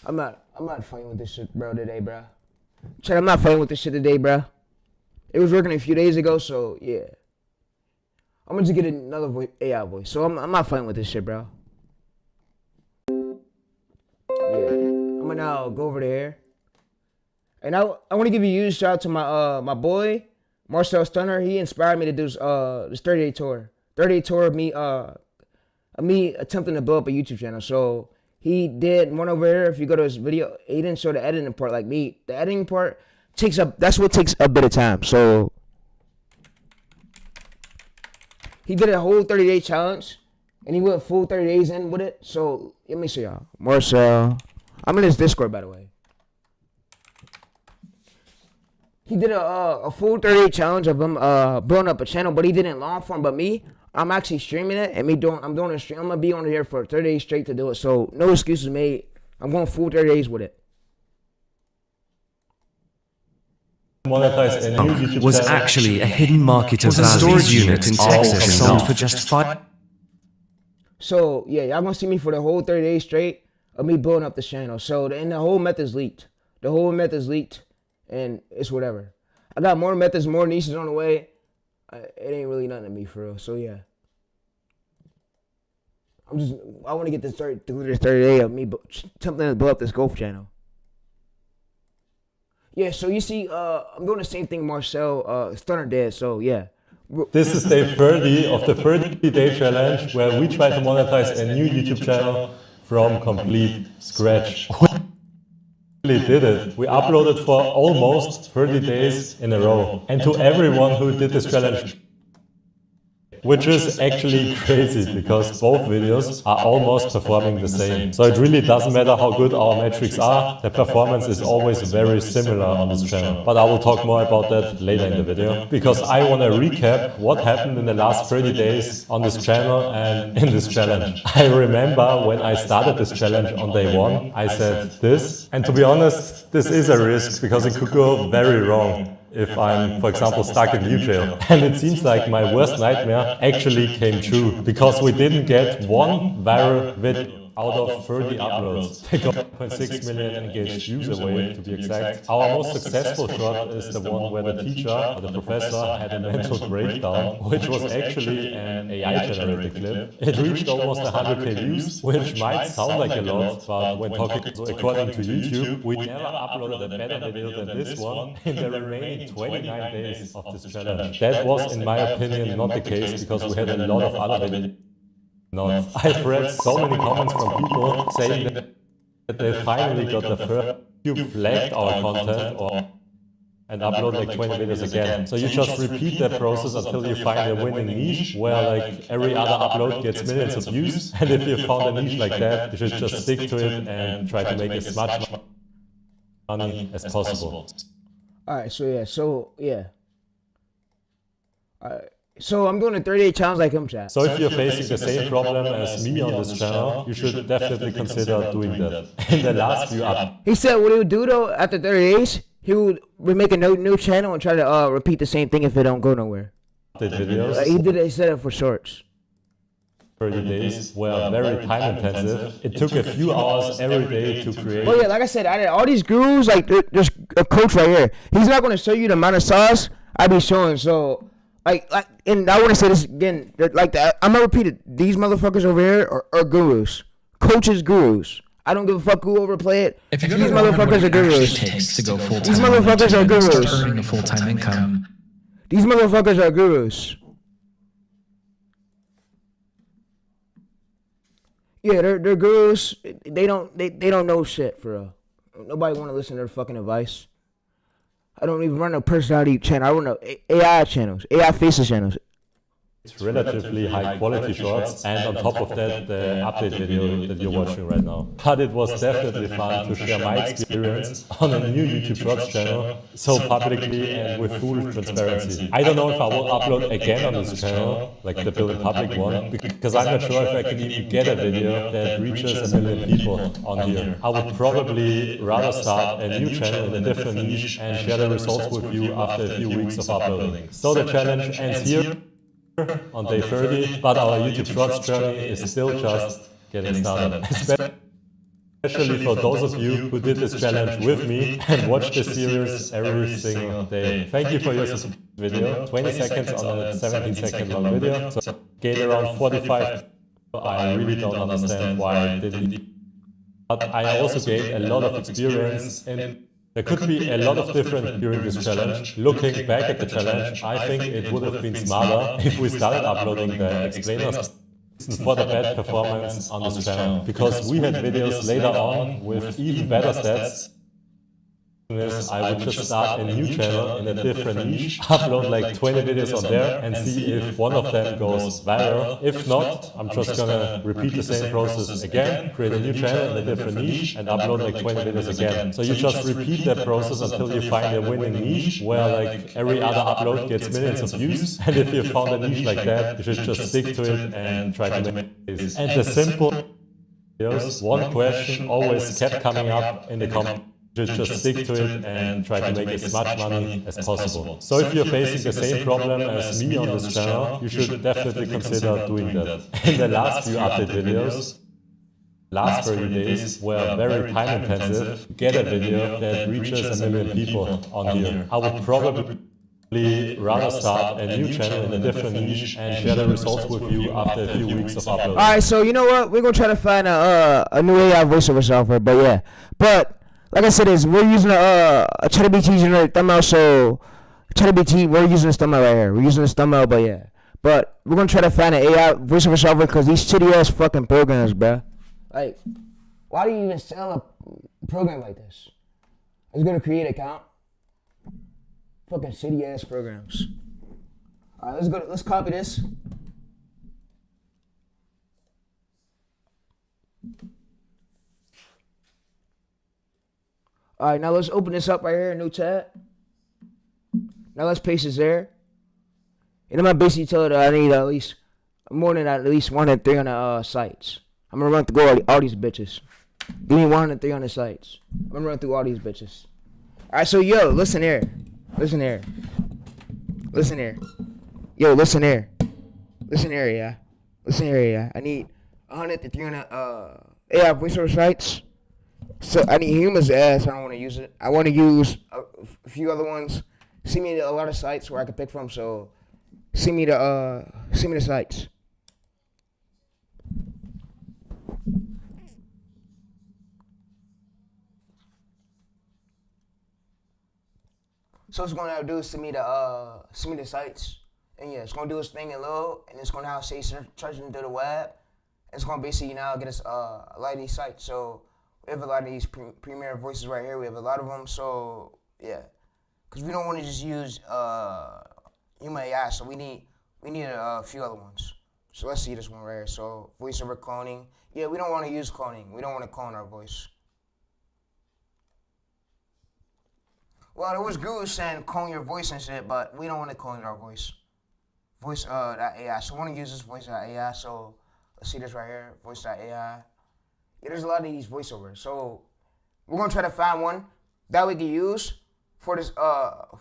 I'm not fighting with this shit, bro, today, bro. Chat, I'm not fighting with this shit today, bro. It was working a few days ago, so yeah. I'm gonna just get another AI voice. So I'm not fighting with this shit, bro. Yeah. I'm gonna now go over there. And I want to give a huge shout out to my boy, Marcel Stunner. He inspired me to do this 30-day tour. 30-day tour of me attempting to build up a YouTube channel. So he did one over here. If you go to his video, he didn't show the editing part like me. The editing part that's what takes a bit of time. So he did a whole 30-day challenge, and he went full 30 days in with it. So let me show y'all. Marcel, I'm in his Discord, by the way. He did a full 30-day challenge of him building up a channel, but he did it in long form. But me, I'm actually streaming it, and I'm doing a stream. I'm gonna be on here for 30 days straight to do it. So no excuses made. I'm going full 30 days with it. Monetize a new YouTube was channel. actually a hidden market of storage unit in Texas sold for just $5. So yeah, y'all gonna see me for the whole 30 days straight of me building up the channel. So and the whole method's leaked. And it's whatever. I got more methods, more niches on the way. It ain't really nothing to me for real. So yeah, I want to get this 30 day of me attempting to build up this golf channel. Yeah, so you see, I'm doing the same thing Marcel Stunner did. So yeah. This is day 30 of the 30-day challenge where we try to monetize a new YouTube channel from complete scratch. We really did it. We uploaded for almost 30 days in a row. And to everyone who did this challenge, which is actually crazy because both videos are almost performing the same. So it really doesn't matter how good our metrics are, the performance is always very similar on this channel. But I will talk more about that later in the video, because I want to recap what happened in the last 30 days on this channel and in this challenge. I remember when I started this challenge on day 1, I said this, and to be honest, this is a risk because it could go very wrong if I'm, for example, stuck in view jail. And it seems like my worst nightmare actually came true, because we didn't get one viral video out of 30 uploads. They got 0.6 million engaged views away, to be exact. Our most successful shot is the one where the teacher, or the professor, had a mental breakdown, which was actually an AI-generated clip. It reached almost 100k views, which might sound like a lot, but when talking according to YouTube, we never uploaded a better video than this one in the remaining 29 days of this challenge. That was, in my opinion, not the case, because we had a lot of other videos. I've read so many comments from people saying that that they finally got the first few flagged our content and upload like 20 videos again. So you just repeat that process until you find a winning niche where like every other upload gets millions of views. And if you found a niche like that, you should just stick to it and try to make as much money as possible. All right, so yeah. All right. So I'm doing a 30-day challenge like him, chat. So if you're facing the same problem as me on this channel, you should definitely consider doing that. In the last few updates. He said what he would do though after 30 days, he would make a new channel and try to repeat the same thing if it don't go nowhere. Videos. He said it for shorts. 30 days were very time intensive. It took a few hours every day to create. Well, yeah, like I said, I did all these gurus, like there's a coach right here. He's not going to show you the amount of sauce I be showing. So, like, and I want to say this again, like that. I'm gonna repeat it. These motherfuckers over here are gurus, coaches, gurus. I don't give a fuck who overplay it. If you're These gonna learn what motherfuckers are it gurus. actually takes to go full-time These motherfuckers are on YouTube and gurus. start earning a full-time income. These motherfuckers are gurus. Yeah, they're gurus. They don't know shit for real. Nobody want to listen to their fucking advice. I don't even run a personality channel. I run AI channels, AI faces channels. It's relatively high quality shots, and on top of that, the update video that you're watching right now. But it was definitely fun to share my experience on a new YouTube Shorts channel, so publicly and with full transparency. I don't know if I will upload again on this channel, like the build in public one, because I'm not sure if I can even get a video that reaches 1 million people on here. I would probably rather start a new channel in a different niche and share the results with you after a few weeks of uploading. So the challenge ends here on day 30, but our YouTube Shorts journey is still just getting started. Especially for those of you who did this challenge with me and watched this series every single day. Thank you for your video. 20 seconds on a 17-second long video. So gained around 45. I really don't understand why I didn't. But I also gained a lot of experience in. There could be a lot of different during this challenge. Looking back at the challenge, I think it would have been smarter if we started uploading the explainers for the bad performance on this channel. Because we had videos later on with even better stats. I would just start a new channel in a different niche, upload like 20 videos on there and see if one of them goes viral. If not, I'm just gonna repeat the same process again, create a new channel in a different niche and upload like 20 videos again. So you just repeat that process until you find a winning niche where like every other upload gets millions of views. And if you found a niche like that, you should just stick to it and try to make this. And the simple videos, one question always kept coming up in the comments. Just stick to it and try to make as much money as possible. So if you're facing the same problem as me on this channel, you should definitely consider doing that. In the last few update videos, last 30 days were very time intensive. Get a video that reaches 1 million people on here. I would probably rather start a new channel in a different niche and share the results with you after a few weeks of uploading. Alright, so you know what? We're gonna try to find a new AI voiceover software, but yeah. But like I said, we're using a ChatGPT generated thumbnail, so ChatGPT, we're using this thumbnail right here. We're using this thumbnail, but yeah. But we're gonna try to find an AI voiceover software because these shitty ass fucking programs, bruh. Like, why do you even sell a program like this? I was gonna create an account. Fucking shitty ass programs. Alright, let's copy this. Alright, now let's open this up right here, new tab. Now let's paste this there. And I'm gonna basically tell it that I need at least more than at least 100-300 sites. I'm gonna run through all these bitches. Give me 100-300 sites. I'm gonna run through all these bitches. Alright, so yo, listen here. Listen here. Listen here. Yo, listen here. Listen here, yeah. Listen here, yeah. I need 100-300 AI voiceover sites. So I need humans ass. I don't want to use it. I want to use a few other ones. See me a lot of sites where I can pick from. So see me the sites. So it's gonna do is send me the sites, and yeah, it's gonna do its thing and load, and it's gonna say searching through the web. It's gonna basically now get us a lot of these sites. So We have a lot of these Premiere voices right here. We have a lot of them. So yeah, because we don't want to just use human AI. So we need a few other ones. So let's see this one right here. So voiceover cloning. Yeah, we don't want to use cloning. We don't want to clone our voice. Well, there was gurus saying clone your voice and shit, but we don't want to clone our voice. Voice.ai. So I want to use this voice.ai. So let's see this right here. Voice.ai. Yeah, there's a lot of these voiceovers. So we're gonna try to find one that we can use for this golf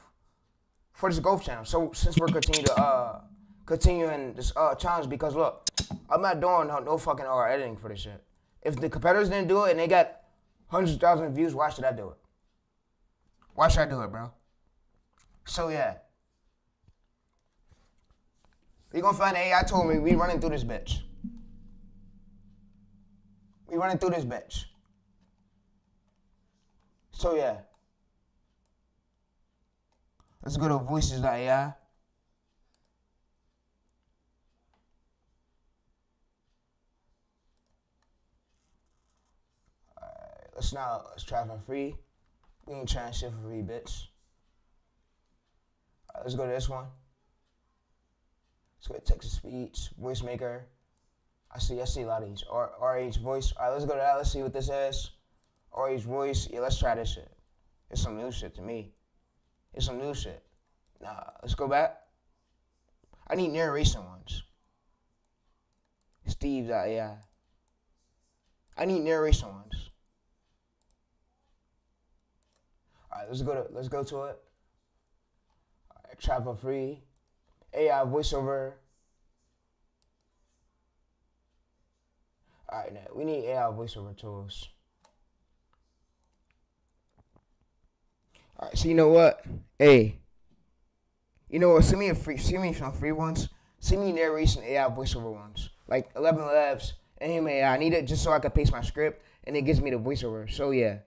channel. So since we're continuing this challenge, because look, I'm not doing no fucking editing for this shit. If the competitors didn't do it and they got hundreds of thousands of views, why should I do it? Why should I do it, bro? So yeah. We gonna find AI told me we running through this bitch. We running through this bitch. So yeah. Let's go to voices.ai. Alright, let's try for free. We ain't trying shit for free, bitch. Alright, let's go to this one. Let's go to text-to-speech, voice maker. I see a lot of these. RH voice. Alright, let's go to that. Let's see what this is. RH voice. Yeah, let's try this shit. It's some new shit to me. It's some new shit. Nah, let's go back. I need narration ones. Steve.ai. I need narration ones. Alright, let's go to it. Alright, try for free. AI voiceover. Alright, now we need AI voiceover tools. Alright, so you know what? Hey. You know what? Send me some free ones. Send me narration AI voiceover ones. Like 11 Labs and human AI. I need it just so I can paste my script and it gives me the voiceover. So yeah.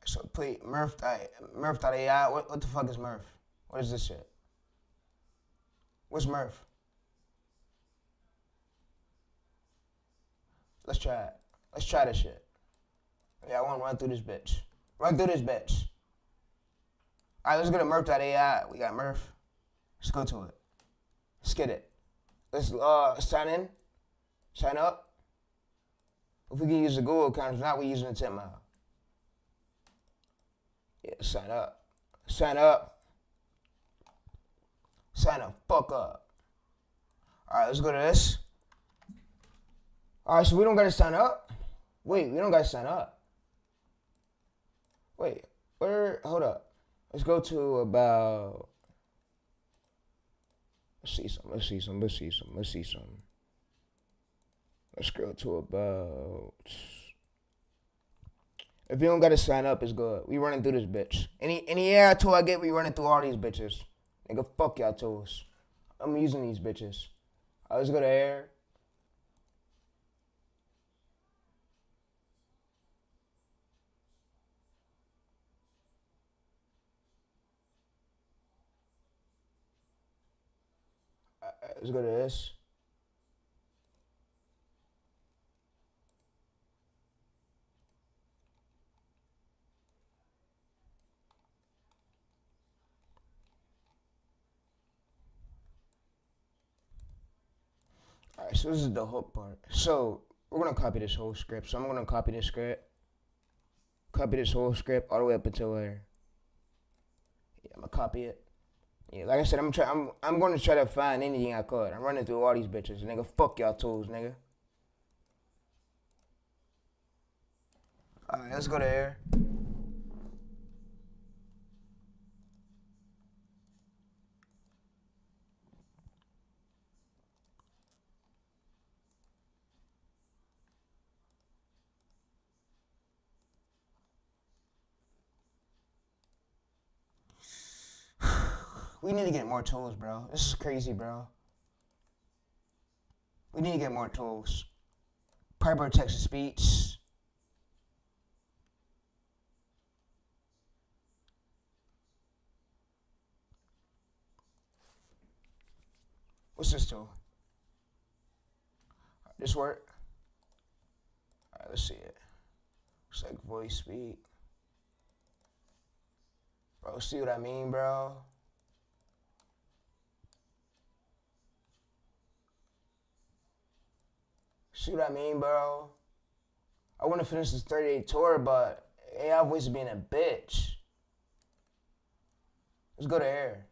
So play Murph.ai. What the fuck is Murph? What is this shit? What's Murph? Let's try it. Let's try this shit. Yeah, I want to run through this bitch. Run through this bitch. Alright, let's go to Murph.ai. We got Murph. Let's go to it. Let's get it. Let's sign in. Sign up. If we can use the Google account, if not, we're using the 10 mile. Yeah, sign up. Sign up. Sign the fuck up. Alright, let's go to this. Alright, so we don't gotta sign up? Wait, we don't gotta sign up. Wait, hold up. Let's go to about, let's see some. Let's go to about, if you don't gotta sign up, it's good. We running through this bitch. Any AI tool I get, we running through all these bitches. Nigga, fuck y'all tools. I'm using these bitches. Let's go to air. Let's go to this. Alright, so this is the hook part. So we're gonna copy this whole script. So I'm gonna copy this script. Copy this whole script all the way up until here. Yeah, I'm gonna copy it. Yeah, like I said, I'm gonna try to find anything I could. I'm running through all these bitches, nigga. Fuck y'all tools, nigga. Alright, let's go to air. We need to get more tools, bro. This is crazy, bro. We need to get more tools. Piper Texas Speech. What's this tool? This work? Alright, let's see it. Looks like voice speak. Bro, see what I mean, bro? See what I mean, bro? I want to finish this 30-day tour, but AI voice is being a bitch. Let's go to air.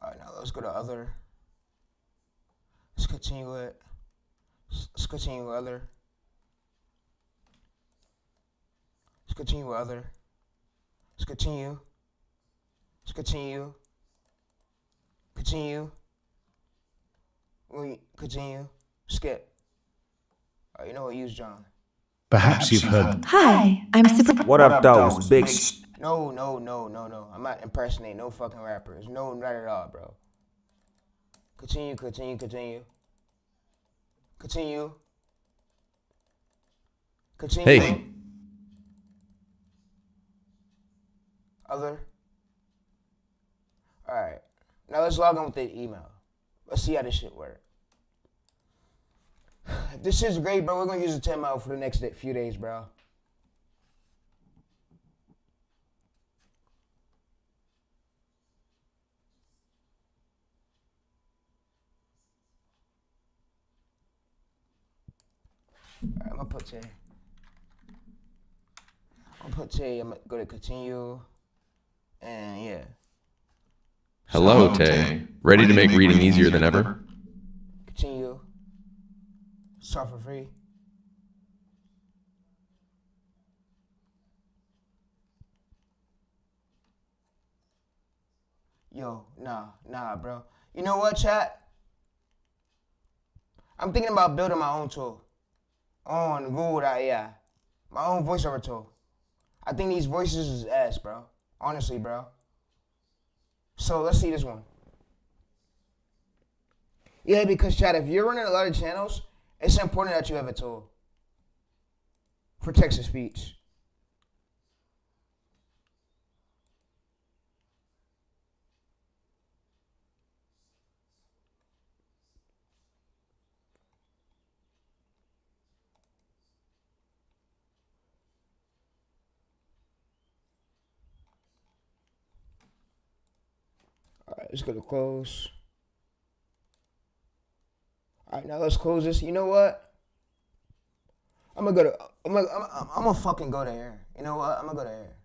Alright, now let's go to other. Let's continue it. Let's continue with other. Let's continue with other. Let's continue. Let's continue. Continue. Continue. Skip. You know what? Use John. Perhaps you've heard. Hi, I'm super. What up, though, big? No. I'm not impersonating no fucking rappers. No, not at all, bro. Continue. Continue. Hey. Other. Alright. Now let's log on with the email. Let's see how this shit works. If this shit's great, bro, we're gonna use the 10 mile for the next few days, bro. Alright, I'm gonna put Tay. I'm gonna go to continue. And yeah. Hello, Tay. Ready to make reading easier than ever? Continue. Start for free. Yo, nah, bro. You know what, chat? I'm thinking about building my own tool on Google.ai. My own voiceover tool. I think these voices is ass, bro. Honestly, bro. So let's see this one. Yeah, because chat, if you're running a lot of channels, it's important that you have a tool for text to speech. Alright, let's go to close. Alright, now let's close this. You know what? I'm gonna fucking go to air. You know what? I'm gonna go to air.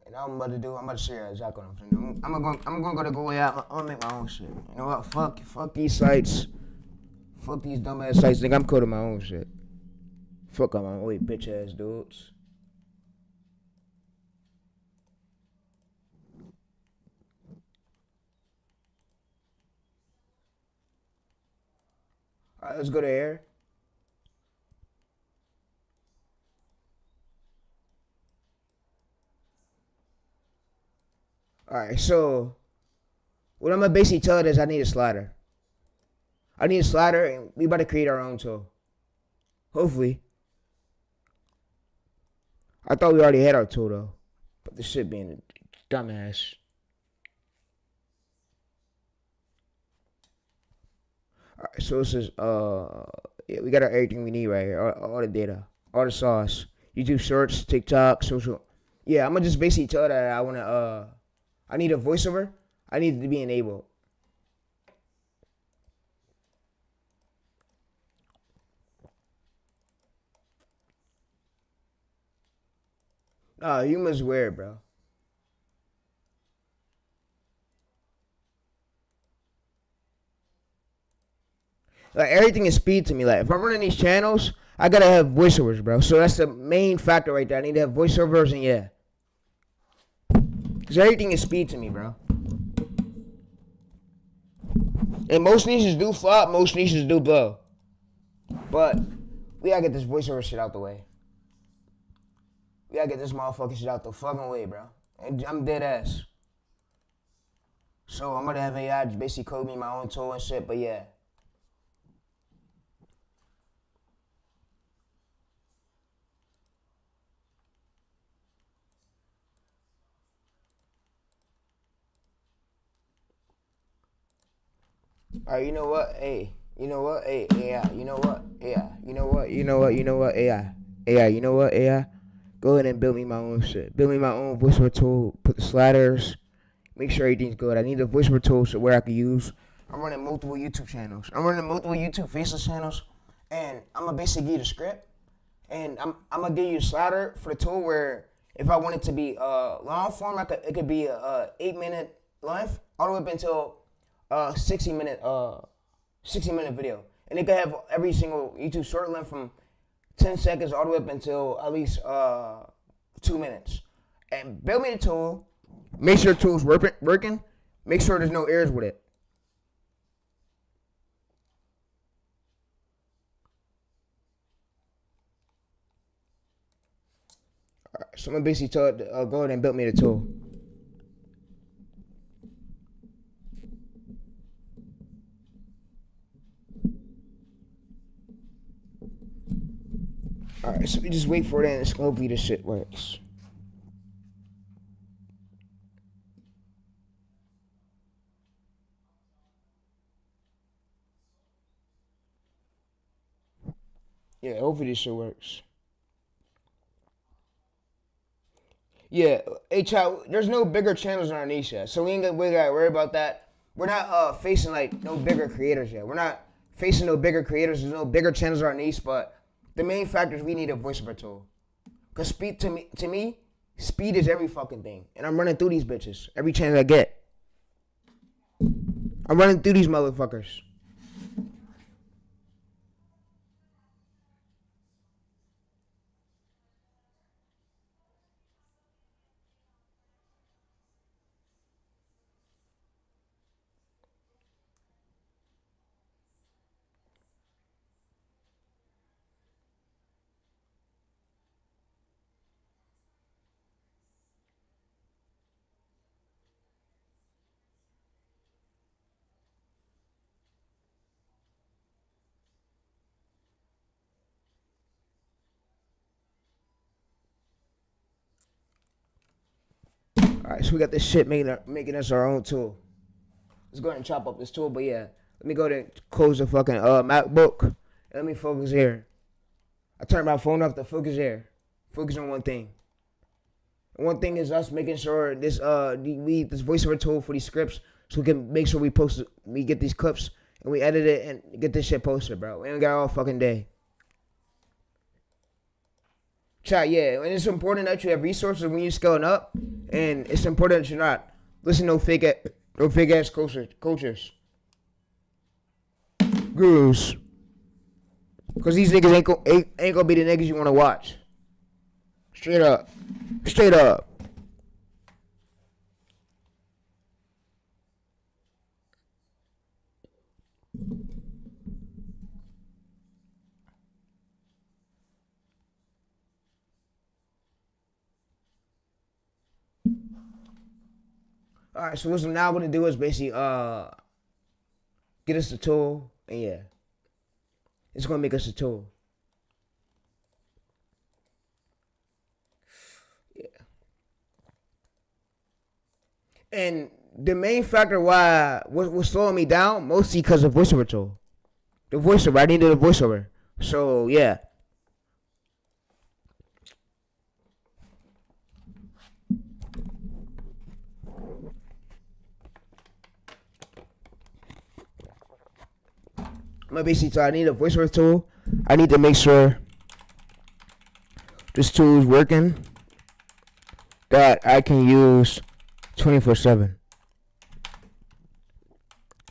And I'm about to share exactly what I'm doing. I'm gonna go to Google AI. I'm gonna make my own shit. You know what? Fuck these sites. Fuck these dumbass sites. Think I'm coding my own shit. Fuck all my old bitch ass dudes. Alright, let's go to air. Alright, so what I'm gonna basically tell it is I need a slider. I need a slider and we about to create our own tool. Hopefully. I thought we already had our tool though. But this shit being a dumbass. Alright, so this is yeah, we got everything we need right here. All the data. All the sauce. YouTube shorts, TikTok, social. Yeah, I'm gonna just basically tell that I need a voiceover. I need it to be enabled. Humor's weird, bro. Like everything is speed to me. Like if I'm running these channels, I gotta have voiceovers, bro. So that's the main factor right there. I need to have voiceovers and yeah. Cause everything is speed to me, bro. And most niches do flop, most niches do blow. But we gotta get this voiceover shit out the way. We gotta get this motherfucking shit out the fucking way, bro. And I'm dead ass. So I'm gonna have AI just basically code me my own tool and shit, but yeah. Alright, you know what? Hey, you know what? Hey, AI, you know what? AI, you know what? You know what? You know what? AI. AI, you know what? AI. Go ahead and build me my own shit. Build me my own voiceover tool. Put the sliders. Make sure everything's good. I need a voiceover tool so where I can use. I'm running multiple YouTube channels. I'm running multiple YouTube faceless channels. And I'm gonna basically give you the script. And I'm gonna give you a slider for the tool where if I want it to be long form, it could be a 8-minute length all the way up until 60-minute video. And it could have every single YouTube short length from 10 seconds all the way up until at least 2 minutes. And build me the tool. Make sure the tool's working. Make sure there's no errors with it. Alright, so I'm gonna basically tell it to go ahead and build me the tool. Alright, so we just wait for it and hopefully this shit works. Yeah, hopefully this shit works. Yeah, hey child, there's no bigger channels in our niche yet, so we gotta worry about that. We're not facing like no bigger creators yet. We're not facing no bigger creators. There's no bigger channels in our niche, but the main factor is we need a voiceover tool. Cause speed to me, speed is every fucking thing, and I'm running through these bitches every chance I get. I'm running through these motherfuckers. Alright, so we got this shit making us our own tool. Let's go ahead and chop up this tool, but yeah. Let me go ahead and close the fucking MacBook. Let me focus here. I turned my phone off to focus here. Focus on one thing. And one thing is us making sure this this voiceover tool for these scripts so we can make sure we get these clips and we edit it and get this shit posted, bro. We ain't got all fucking day. Chat, yeah, and it's important that you have resources when you're scaling up, and it's important that you're not listening to no fake ass coaches, gurus, because these niggas ain't gonna be the niggas you want to watch. Straight up. All right, so what I'm now gonna do is basically get us the tool, and yeah, it's gonna make us a tool. Yeah, and the main factor why was slowing me down mostly because of voiceover tool. The voiceover, I needed a voiceover, so yeah. So I need a voiceover tool. I need to make sure this tool is working that I can use 24/7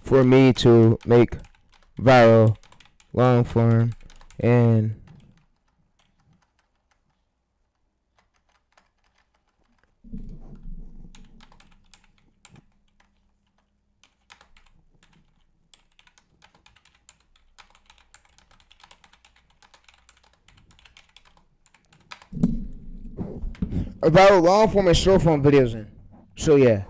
for me to make viral, long form, and about long form and short form videos in. So yeah.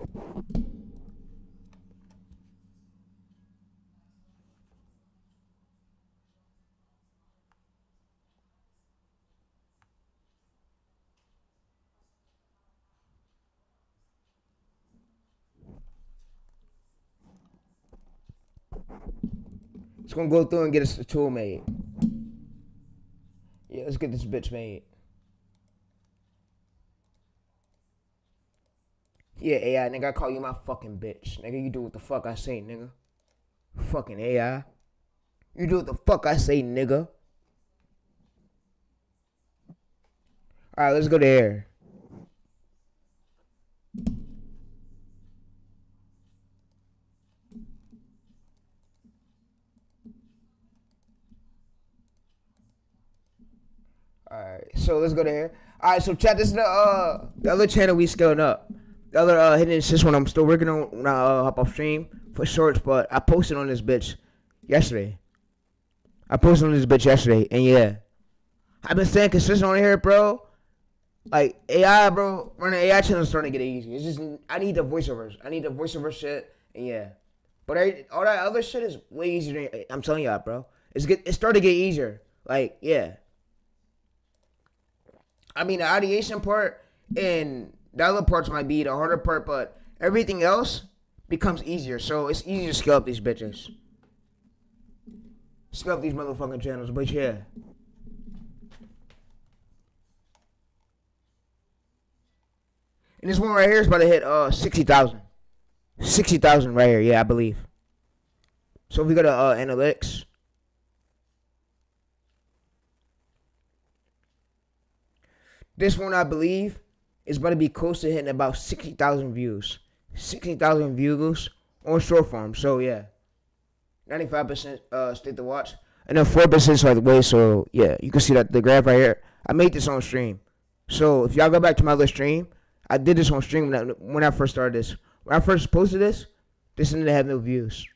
It's gonna go through and get us a tool made. Yeah, let's get this bitch made. Yeah, AI, nigga, I call you my fucking bitch. Nigga, you do what the fuck I say, nigga. Fucking AI. You do what the fuck I say, nigga. Alright, let's go there. Alright, so let's go there. Alright, so chat, this is the other channel we scaled up. The other hidden assist one I'm still working on when I hop off stream for shorts, but I posted on this bitch yesterday. And yeah. I've been staying consistent on here, bro. Like AI, bro, running AI channel is starting to get easy. It's just I need the voiceovers. I need the voiceover shit, and yeah. But all that other shit is way easier. I'm telling y'all, bro. It's starting to get easier. Like yeah. I mean, the ideation part and the other parts might be the harder part, but everything else becomes easier. So it's easy to scale up these bitches. Scale up these motherfucking channels, but yeah. And this one right here is about to hit 60,000. 60,000 right here, yeah, I believe. So if we go to analytics. This one, I believe, is about to be close to hitting about 60,000 views. 60,000 views on short form. So yeah. 95% stay to watch. And then 4% by the way, so yeah, you can see that the graph right here. I made this on stream. So if y'all go back to my other stream, I did this on stream when I first started this. When I first posted this didn't have no views.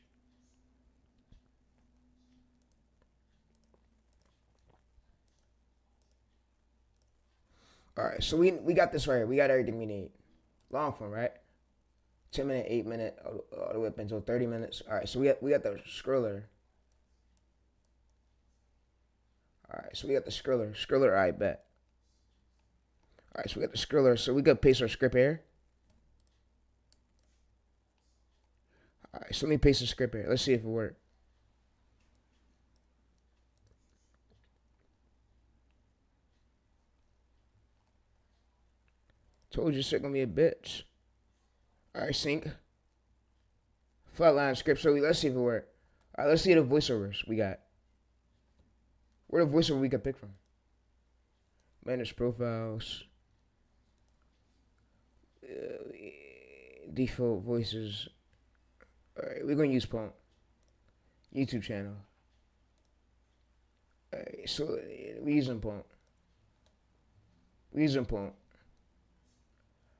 Alright, so we got this right here. We got everything we need. Long form, right? 10-minute, 8-minute, all the way up until 30 minutes. Alright, so we got the scroller. Alright, so we got the scroller. Scroller, I bet. Alright, so we got the scroller. So we got paste our script here. Alright, so let me paste the script here. Let's see if it works. Told you shit gonna be a bitch. Alright, sync. Flatline script. So let's see if it works. Alright, let's see the voiceovers we got. Where the voiceover we can pick from? Manage profiles. Default voices. Alright, we're gonna use Pump. YouTube channel. Alright, so we using Pump.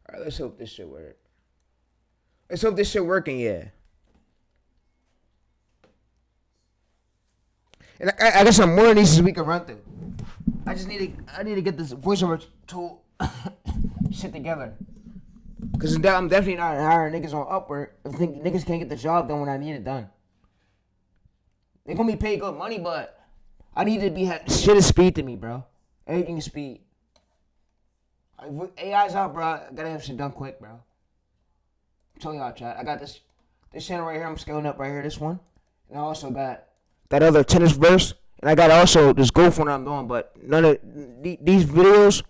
Alright, let's hope this shit work. Let's hope this shit working, yeah. And I got some more of these we can run through. I need to get this voiceover tool shit together. Cause I'm definitely not hiring niggas on Upwork if niggas can't get the job done when I need it done. They gonna be paid good money, but I need to be shit is speed to me, bro. Everything is speed. AI's out, bro. I gotta have shit done quick, bro. I'm telling y'all, chat. I got this channel right here. I'm scaling up right here. This one, and I also got that other tennis verse, and I got also this golf one I'm doing. But none of these videos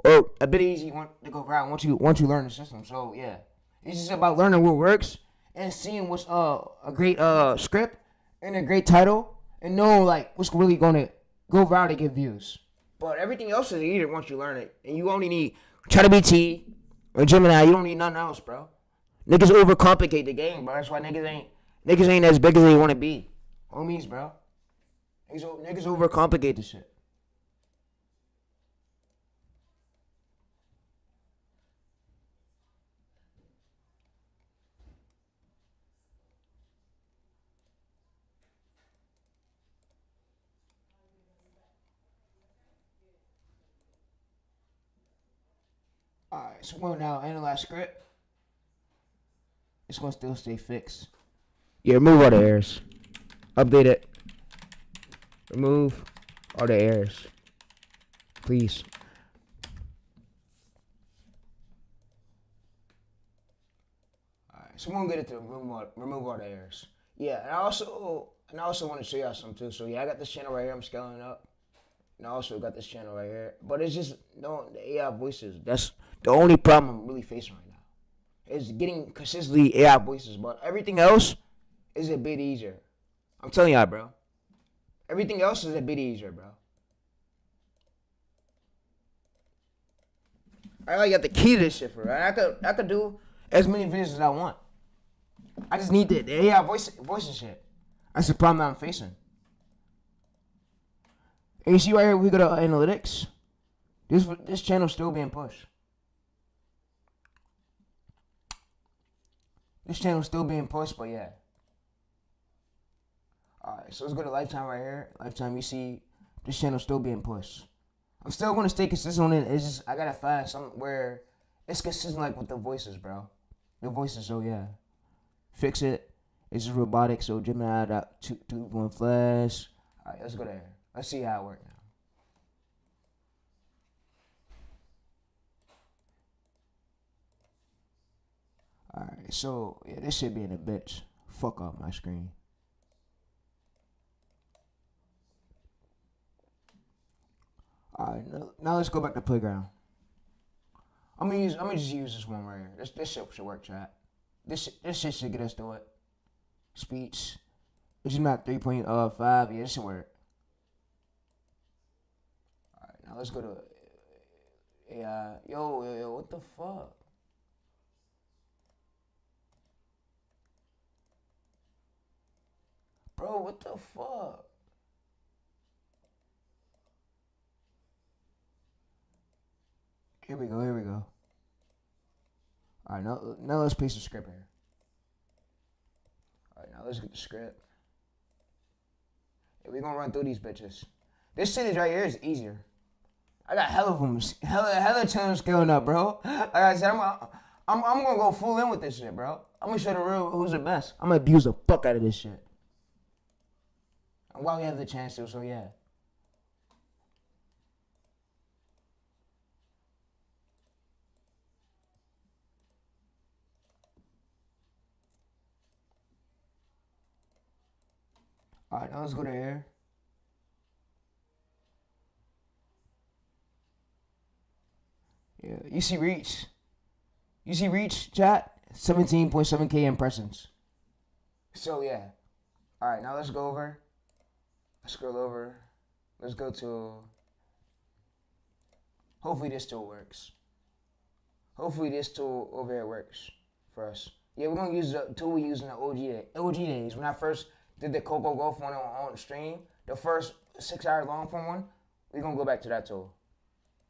are a bit easy to go viral once you learn the system. So yeah, it's just about learning what works and seeing what's a great script and a great title, and knowing like what's really gonna go viral to get views. But everything else is easier once you learn it, and you only need ChatGPT or Gemini. You don't need nothing else, bro. Niggas overcomplicate the game, bro. That's why niggas ain't as big as they want to be. Homies, bro. Niggas overcomplicate the shit. Alright, so we're now analyze script. It's gonna still stay fixed. Yeah, remove all the errors. Update it. Remove all the errors. Please. Alright, so we're gonna get it to remove all the errors. Yeah, and I also want to show y'all something too. So yeah, I got this channel right here, I'm scaling up. And I also got this channel right here. But it's just the AI voices. That's the only problem I'm really facing right now. Is getting consistently AI voices, but everything else is a bit easier. I'm telling y'all, bro. Everything else is a bit easier, bro. I got the key to this shit for right. I could do as many videos as I want. I just need the AI voice and shit. That's the problem that I'm facing. And you see right here, we go to analytics. This channel's still being pushed. This channel's still being pushed, but yeah. Alright, so let's go to lifetime right here. Lifetime, you see this channel's still being pushed. I'm still gonna stay consistent on it. It's just I gotta find something where it's consistent like with the voices, bro. The voices, so yeah. Fix it. It's just robotic, so Gemini 2.1 Flash. Alright, let's go there. Let's see how it works now. Alright, so yeah, this shit being a bitch. Fuck off my screen. Alright, now let's go back to playground. I'm gonna just use this one right here. This shit should work, chat. This shit should get us to it. Speech. It's just not 3.5. Yeah, this should work. Alright, now let's go to AI. Yo, what the fuck? Bro, what the fuck? Here we go. Alright, now let's paste the script here. Alright, now let's get the script. Yeah, we're gonna run through these bitches. This shit is right here is easier. I got hella of them, hella channels scaling up, bro. Like I said, I'm gonna go full in with this shit, bro. I'm gonna show the real who's the best. I'm gonna abuse the fuck out of this shit. And while we have the chance to, so yeah. Alright, now let's go to here. Yeah, you see reach. You see reach, chat? 17.7K impressions. So yeah. Alright, now let's go over. Let's scroll over. Let's go to... Hopefully this tool works. Hopefully this tool over here works for us. Yeah, we're gonna use the tool we used in the OG days. When I first did the Coco Golf one on the stream, the first 6-hour long form one, we're gonna go back to that tool.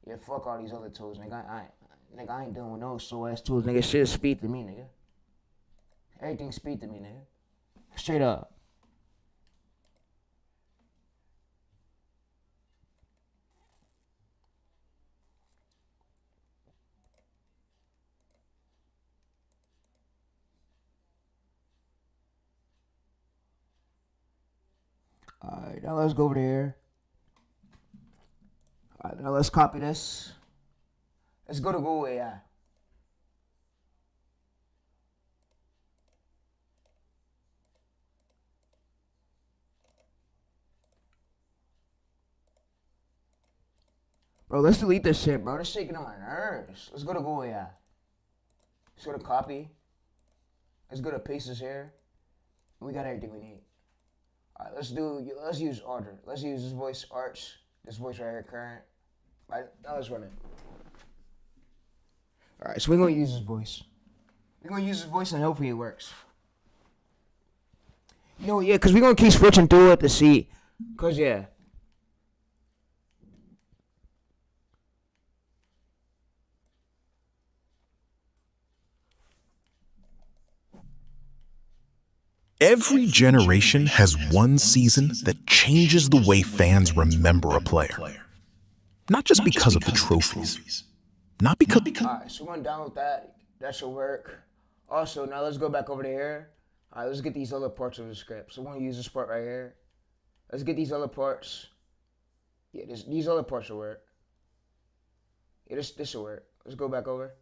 Yeah, fuck all these other tools, nigga. I ain't dealing with no slow ass tools, nigga. Shit is speed to me, nigga. Everything's speed to me, nigga. Straight up. Alright, now let's go over there. Alright, now let's copy this. Let's go to Google AI. Bro, let's delete this shit, bro. This shit getting on my nerves. Let's go to Google AI. Let's go to copy. Let's go to paste this here. We got everything we need. Alright, let's use order. Let's use this voice arch. This voice right here, current. Alright, now let's run it. Alright, so we're gonna use this voice. We're gonna use this voice and hopefully it works. You know, yeah, because we're gonna keep switching through it to see. Cause yeah. Every generation has one season that changes the way fans remember a player. Not just because of the trophies, Not because Alright, so we're gonna download that. That should work. Also, now let's go back over to here. Alright, let's get these other parts of the script. So we're gonna use this part right here. Let's get these other parts. Yeah, these other parts will work. Yeah, this will work. Let's go back over.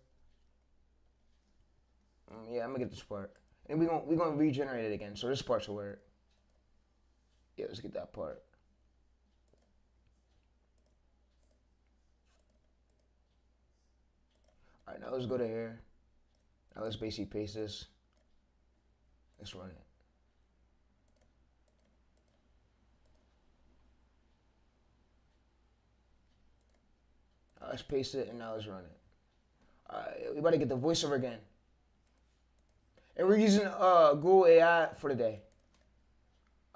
Yeah, I'm gonna get this part. And we're gonna regenerate it again. So this part should work. Yeah, let's get that part. Alright, now let's go to here. Now let's basically paste this. Let's run it. Now let's paste it and now let's run it. Alright, we about to get the voiceover again. And we're using Google AI for the day.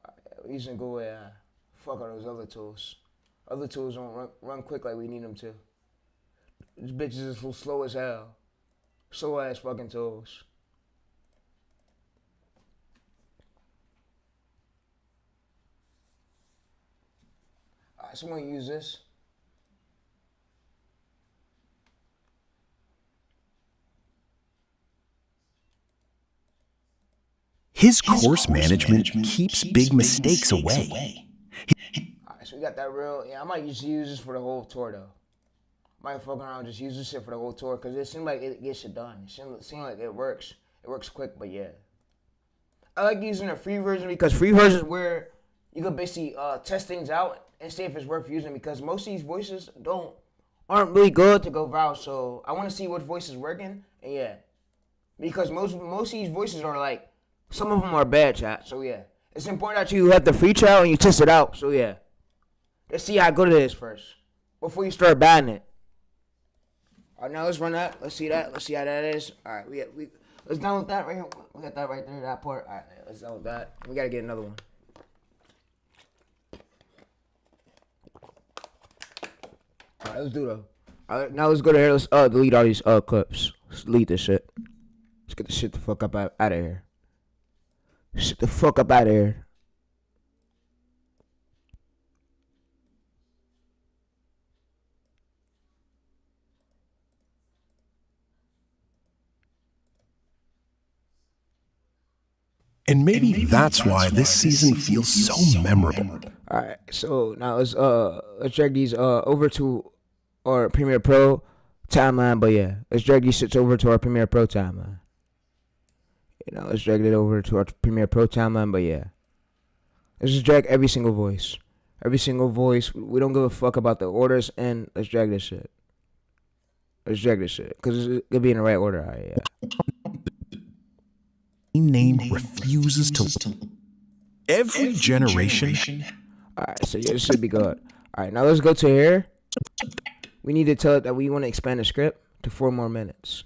Alright, we're using Google AI. Fuck all those other tools. Other tools don't run quick like we need them to. These bitches is so slow as hell. Slow ass fucking tools. Alright, so I'm gonna use this. his course management keeps big mistakes away. Alright, so we got that real. Yeah, I might just use this for the whole tour though. Might fuck around, just use this shit for the whole tour because it seems like it gets shit done. It seems like it works. It works quick, but yeah. I like using a free version because free version is where you can basically test things out and see if it's worth using because most of these voices aren't really good to go viral. So I want to see what voice is working, and yeah, because most of these voices are like some of them are bad, chat. So yeah, it's important that you have the free trial and you test it out. So yeah, let's see how good it is first before you start banning it. All right, now let's run that. Let's see that. Let's see how that is. All right, let's download that right here. We got that right there, that part. All right, let's download that. We gotta get another one. All right, let's do though. All right, now let's go to here. Let's delete all these clips. Let's delete this shit. Let's get this shit the fuck up out of here. Shit the fuck up out of here. And maybe that's why this season feels so memorable. All right, so now let's drag these over to our Premiere Pro timeline. But yeah, let's drag these shits over to our Premiere Pro timeline. You know, let's drag it over to our Premiere Pro timeline. But yeah, let's just drag every single voice. Every single voice. We don't give a fuck about the orders, and let's drag this shit. Let's drag this shit because it's gonna be in the right order. All right, yeah. Name refuses to. Every generation. Alright, so yeah, this should be good. Alright, now let's go to here. We need to tell it that we want to expand the script to 4 more minutes.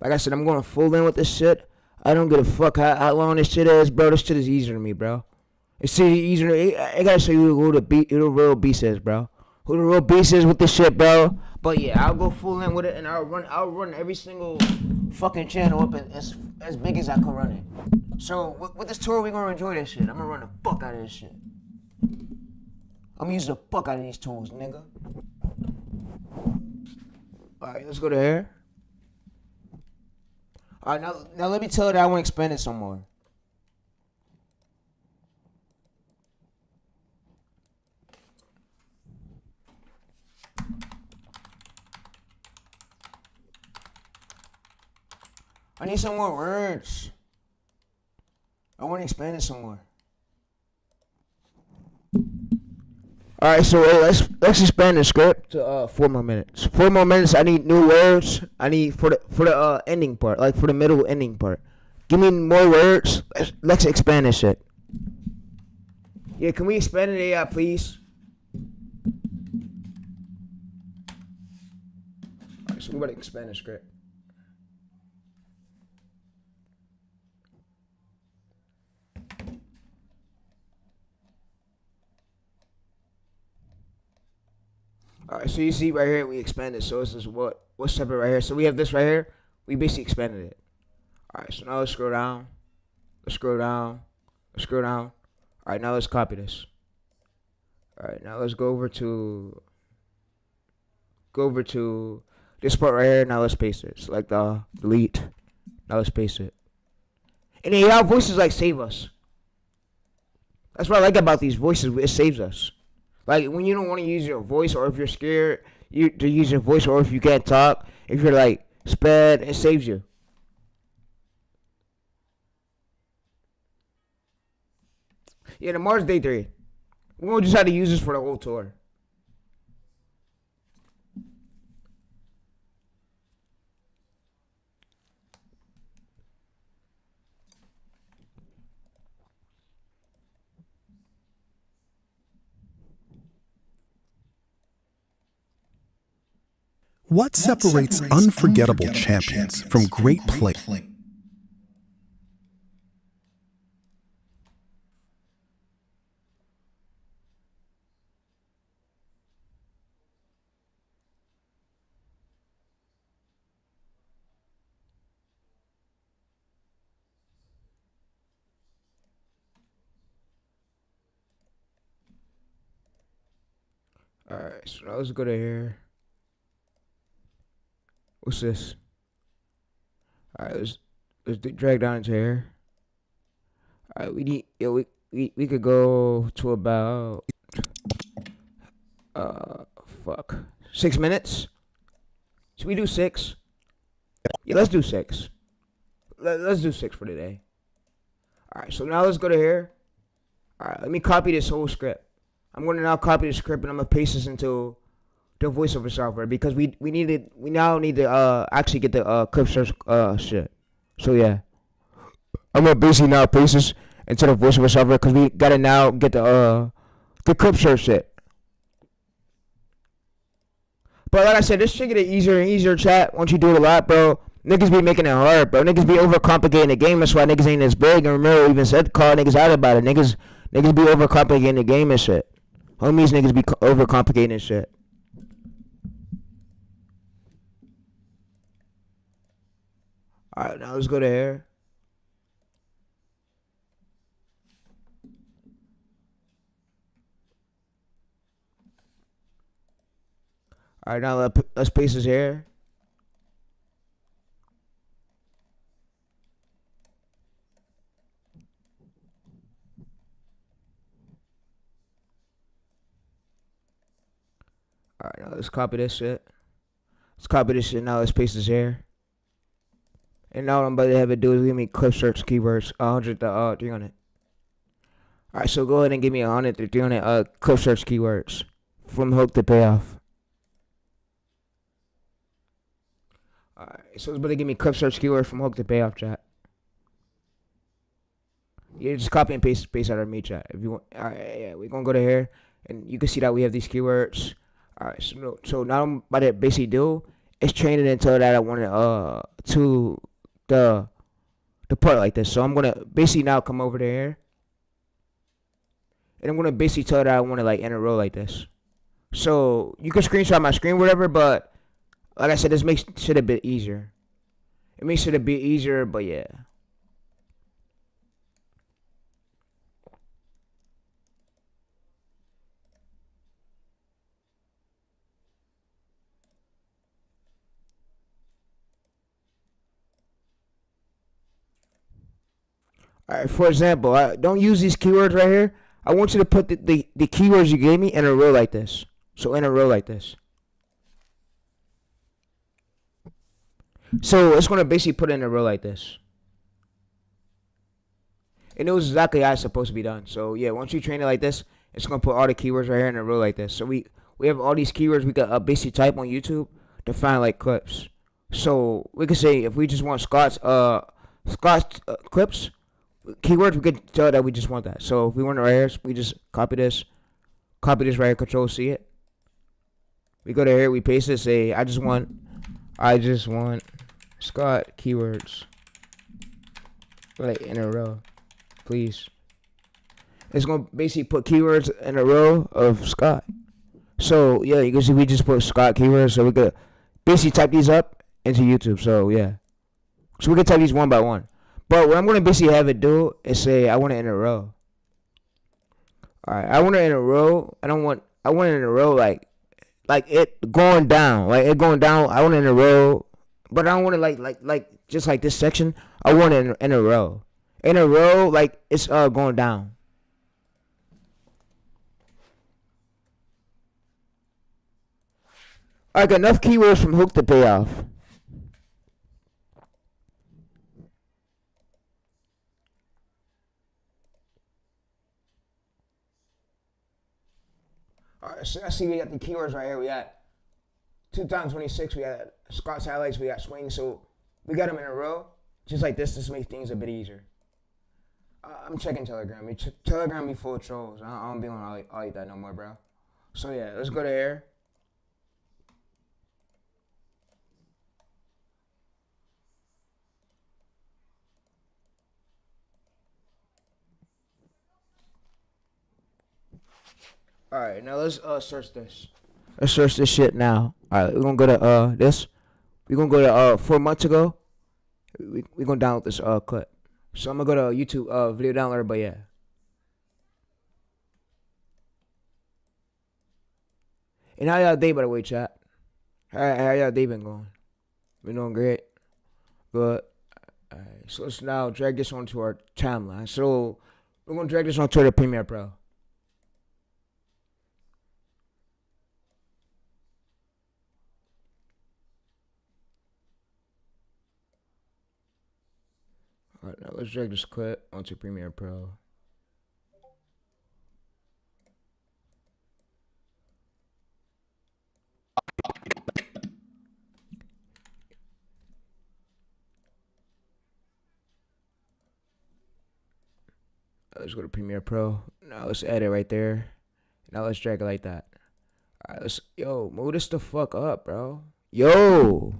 Like I said, I'm going full in with this shit. I don't give a fuck how long this shit is, bro. This shit is easier to me, bro. It's easier. I gotta show you who the real beast is, bro. Who the real beast is with this shit, bro. But yeah, I'll go full in with it, and I'll run every single fucking channel up as big as I can run it. So with this tour, we're gonna enjoy this shit. I'm gonna run the fuck out of this shit. I'm gonna use the fuck out of these tools, nigga. Alright, let's go to here. Alright, now let me tell her that I want to expand it some more. I need some more words. I want to expand it some more. All right, so let's expand the script to 4 more minutes. 4 more minutes. I need new words. I need for the ending part, like for the middle ending part. Give me more words. Let's expand this shit. Yeah, can we expand it, AI, please? All right, so we gotta expand the script. Alright, so you see right here, we expanded. So this is what's separate right here. So we have this right here. We basically expanded it. Alright, so now let's scroll down. Let's scroll down. Let's scroll down. Alright, now let's copy this. Alright, now let's go over to This part right here. Now let's paste it. Select the delete. Now let's paste it. And the AI voices like save us. That's what I like about these voices. It saves us. Like when you don't want to use your voice, or if you're scared to use your voice, or if you can't talk, if you're like sped, it saves you. Yeah, the Mars Day 3. We're gonna just have to use this for the whole tour. What separates unforgettable champions from great play? Alright, so now let's go to here. What's this? Alright, let's drag down into here. Alright, we need we could go to about fuck 6 minutes. Should we do 6? Yeah, let's do 6. Let's do 6 for today. Alright, so now let's go to here. Alright, let me copy this whole script. I'm going to now copy the script and I'm going to paste this into the voiceover software because we now need to actually get the clip search shit. So yeah, I'm going to basically now paste this into the voiceover software because we got to now get the clip search shit. But like I said, this should get easier and easier, chat, once you do it a lot, bro. Niggas be making it hard, bro. Niggas be overcomplicating the game. That's why niggas ain't as big. And remember, even said call niggas out about it. Niggas be overcomplicating the game and shit. Homies niggas be overcomplicating and shit. Alright, now let's go to here. Alright, now let's paste this here. Alright, now let's copy this shit. Let's copy this shit now. Let's paste this here. And now what I'm about to have it do is give me clip search keywords 100 to 300. Alright, so go ahead and give me 100 to 300 clip search keywords from hook to payoff. Alright, so it's about to give me clip search keywords from hook to payoff, chat. Yeah, just copy and paste out of me, chat. If you want. Alright, yeah, we're gonna go to here and you can see that we have these keywords. Alright, so now I'm about to basically do is train it until that I want it to the part like this. So I'm gonna basically now come over there and I'm gonna basically tell it that I want it like in a row like this. So you can screenshot my screen, whatever, but like I said, this makes shit a bit easier. It makes it a bit easier, but yeah. Alright, for example, don't use these keywords right here. I want you to put the keywords you gave me in a row like this. So in a row like this. So it's going to basically put it in a row like this. It knows exactly how it's supposed to be done. So yeah, once you train it like this, it's going to put all the keywords right here in a row like this. So we have all these keywords we got basically type on YouTube to find like clips. So we could say if we just want Scott's clips, keywords, we could tell that we just want that. So if we want it right here, we just copy this right here, Control C it. We go to here, we paste it, say I just want Scott keywords like in a row, please. It's gonna basically put keywords in a row of Scott. So yeah, you can see we just put Scott keywords, so we could basically type these up into YouTube. So yeah, so we can type these one by one. But what I'm going to basically have it do is say I want it in a row. Alright, I want it in a row. I want it in a row like like it going down, like it going down. I want it in a row, but I don't want it like just like this section. I want it in a row, like it's going down. Like enough keywords from hook to pay off. All right, so I see we got the keywords right here. We got 2026. We got Scott's highlights. We got swing. So we got them in a row, just like this. This makes things a bit easier. I'm checking Telegram. Telegram be full of trolls. I don't be on all that no more, bro. So yeah, let's go to here. All right, now let's search this. Let's search this shit now. All right, we're gonna go to this. We're gonna go to 4 months ago. We're gonna download this clip. So I'm gonna go to YouTube video downloader, but yeah. And how y'all day, by the way, chat? How y'all day been going? Been doing great. Good. All right, so let's now drag this onto our timeline. So we're gonna drag this onto the Premiere Pro. All right, now let's drag this clip onto Premiere Pro. Let's go to Premiere Pro. Now let's add it right there. Now let's drag it like that. All right, move this the fuck up, bro. Yo.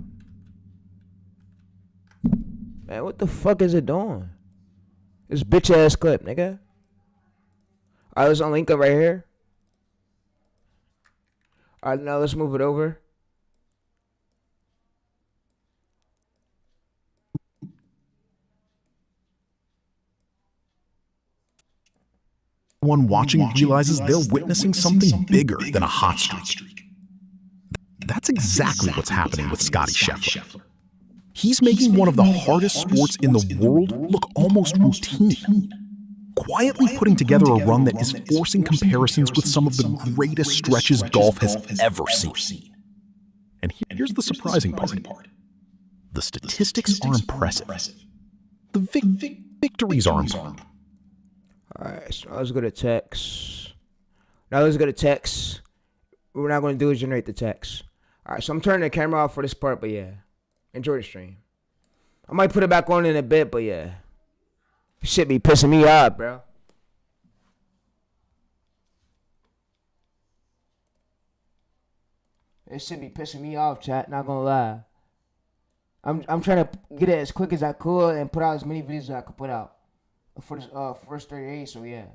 Man, what the fuck is it doing? This bitch ass clip, nigga. All right, let's unlink it right here. All right, now let's move it over. Everyone watching realizes they're witnessing something bigger than a hot streak. That's exactly what's happening with Scottie Scheffler. He's making one of the hardest sports in the world look almost routine, quietly putting together a run that is forcing comparisons with some of the greatest stretches golf has ever seen. And here's the surprising part. The statistics are impressive. The victories are important. Alright, so let's go to text. Now let's go to text. What we're not going to do is generate the text. Alright, so I'm turning the camera off for this part, but yeah. Enjoy the stream. I might put it back on in a bit, but yeah. Shit be pissing me off, bro. This shit be pissing me off, chat. Not gonna lie. I'm trying to get it as quick as I could and put out as many videos as I could put out for this first 30 days. So yeah,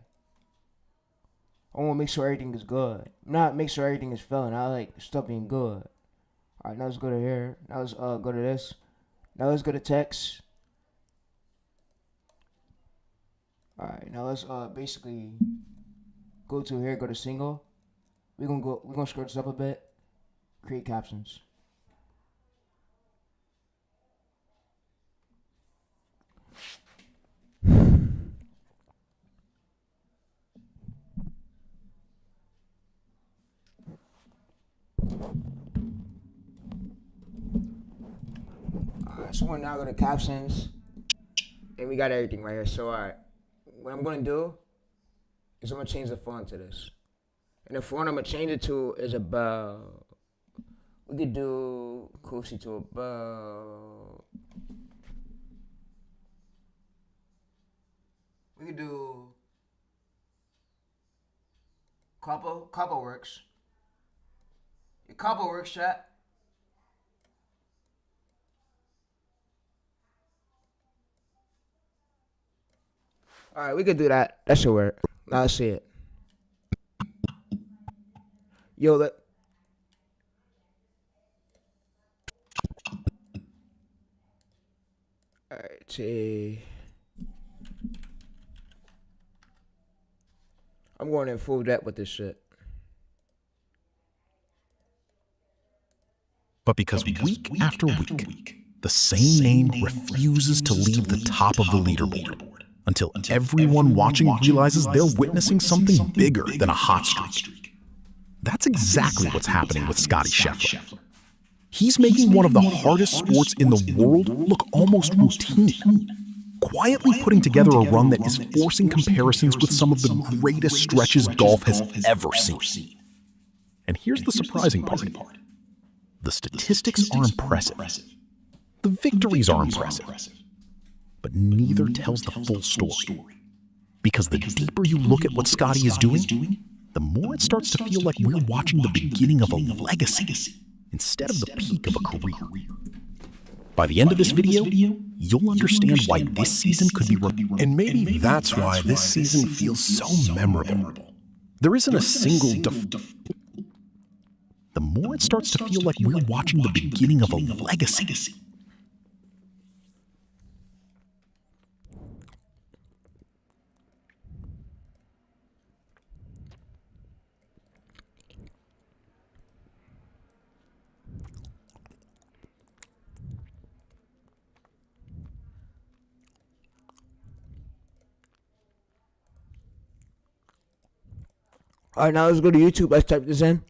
I want to make sure everything is good. Not make sure everything is failing. I like stuff being good. All right, now let's go to here. Now let's go to this. Now let's go to text. All right, now let's basically go to here. Go to single. We're gonna scroll this up a bit. Create captions. Alright, so we're now go to captions. And we got everything right here. So alright. What I'm gonna do is I'm gonna change the font to this. And the font I'm gonna change it to is about, we could do Kosi to about, we could do couple works. Your couple works, chat. Alright, we could do that. That should work. Now let's see it. Yo, let. Alright, see. I'm going in full depth with this shit. but because week after week, the same name refuses to leave the top of the leaderboard until everyone watching realizes they're witnessing something bigger than a hot streak. That's exactly what's happening with Scottie Scheffler. He's making one of the hardest sports in the world look almost routine, quietly putting together a run that is forcing comparisons with some of the greatest stretches golf has ever seen. And here's the surprising part. The statistics are impressive. The victories are impressive. But neither tells the full story. Because the deeper you look at what Scottie is doing, the more it starts to feel like we're watching the beginning of a legacy instead of the peak of a career. By the end of this video, you'll understand why this season could be... And maybe that's why this season feels so memorable. There isn't a single... The more it starts to feel like we're watching the beginning of a legacy. All right, now let's go to YouTube. Let's type this in.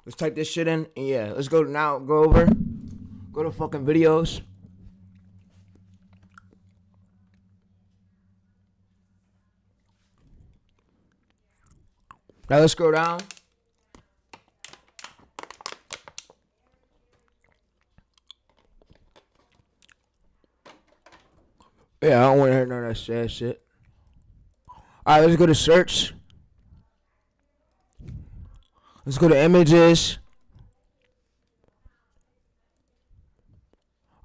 Let's type this shit in. And yeah, let's go now. Go to fucking videos. Now let's go down. Yeah, I don't want to hear none of that sad shit. All right, let's go to search. Let's go to images.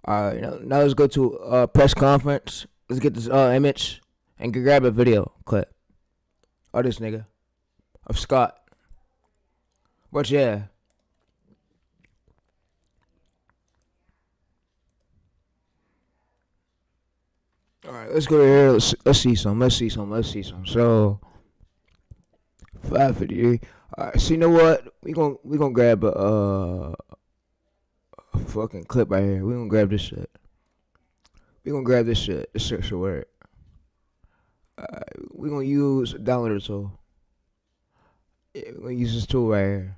All right, now let's go to press conference. Let's get this image and grab a video clip. Oh, this nigga. Of Scott. But yeah. All right, let's go to here. Let's see some. So 5:53. All right, so you know what? We gonna grab a fucking clip right here. We gonna grab this shit. This shit should work. We gonna use a downloader tool. Yeah, we're gonna use this tool right here.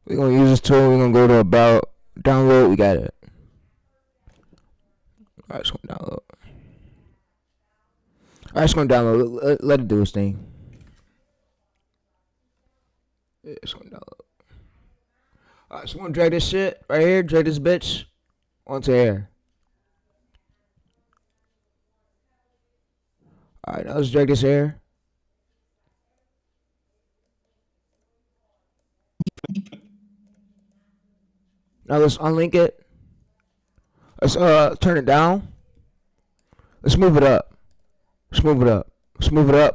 We're gonna use this tool. We're gonna go to about download. We got it. Alright, it's gonna download. Alright, it's gonna download. Let it do its thing. Yeah, it's gonna download. Alright, so we're gonna drag this shit right here. Drag this bitch onto here. Alright, now let's drag this here. Now let's unlink it. Let's turn it down. Let's move it up.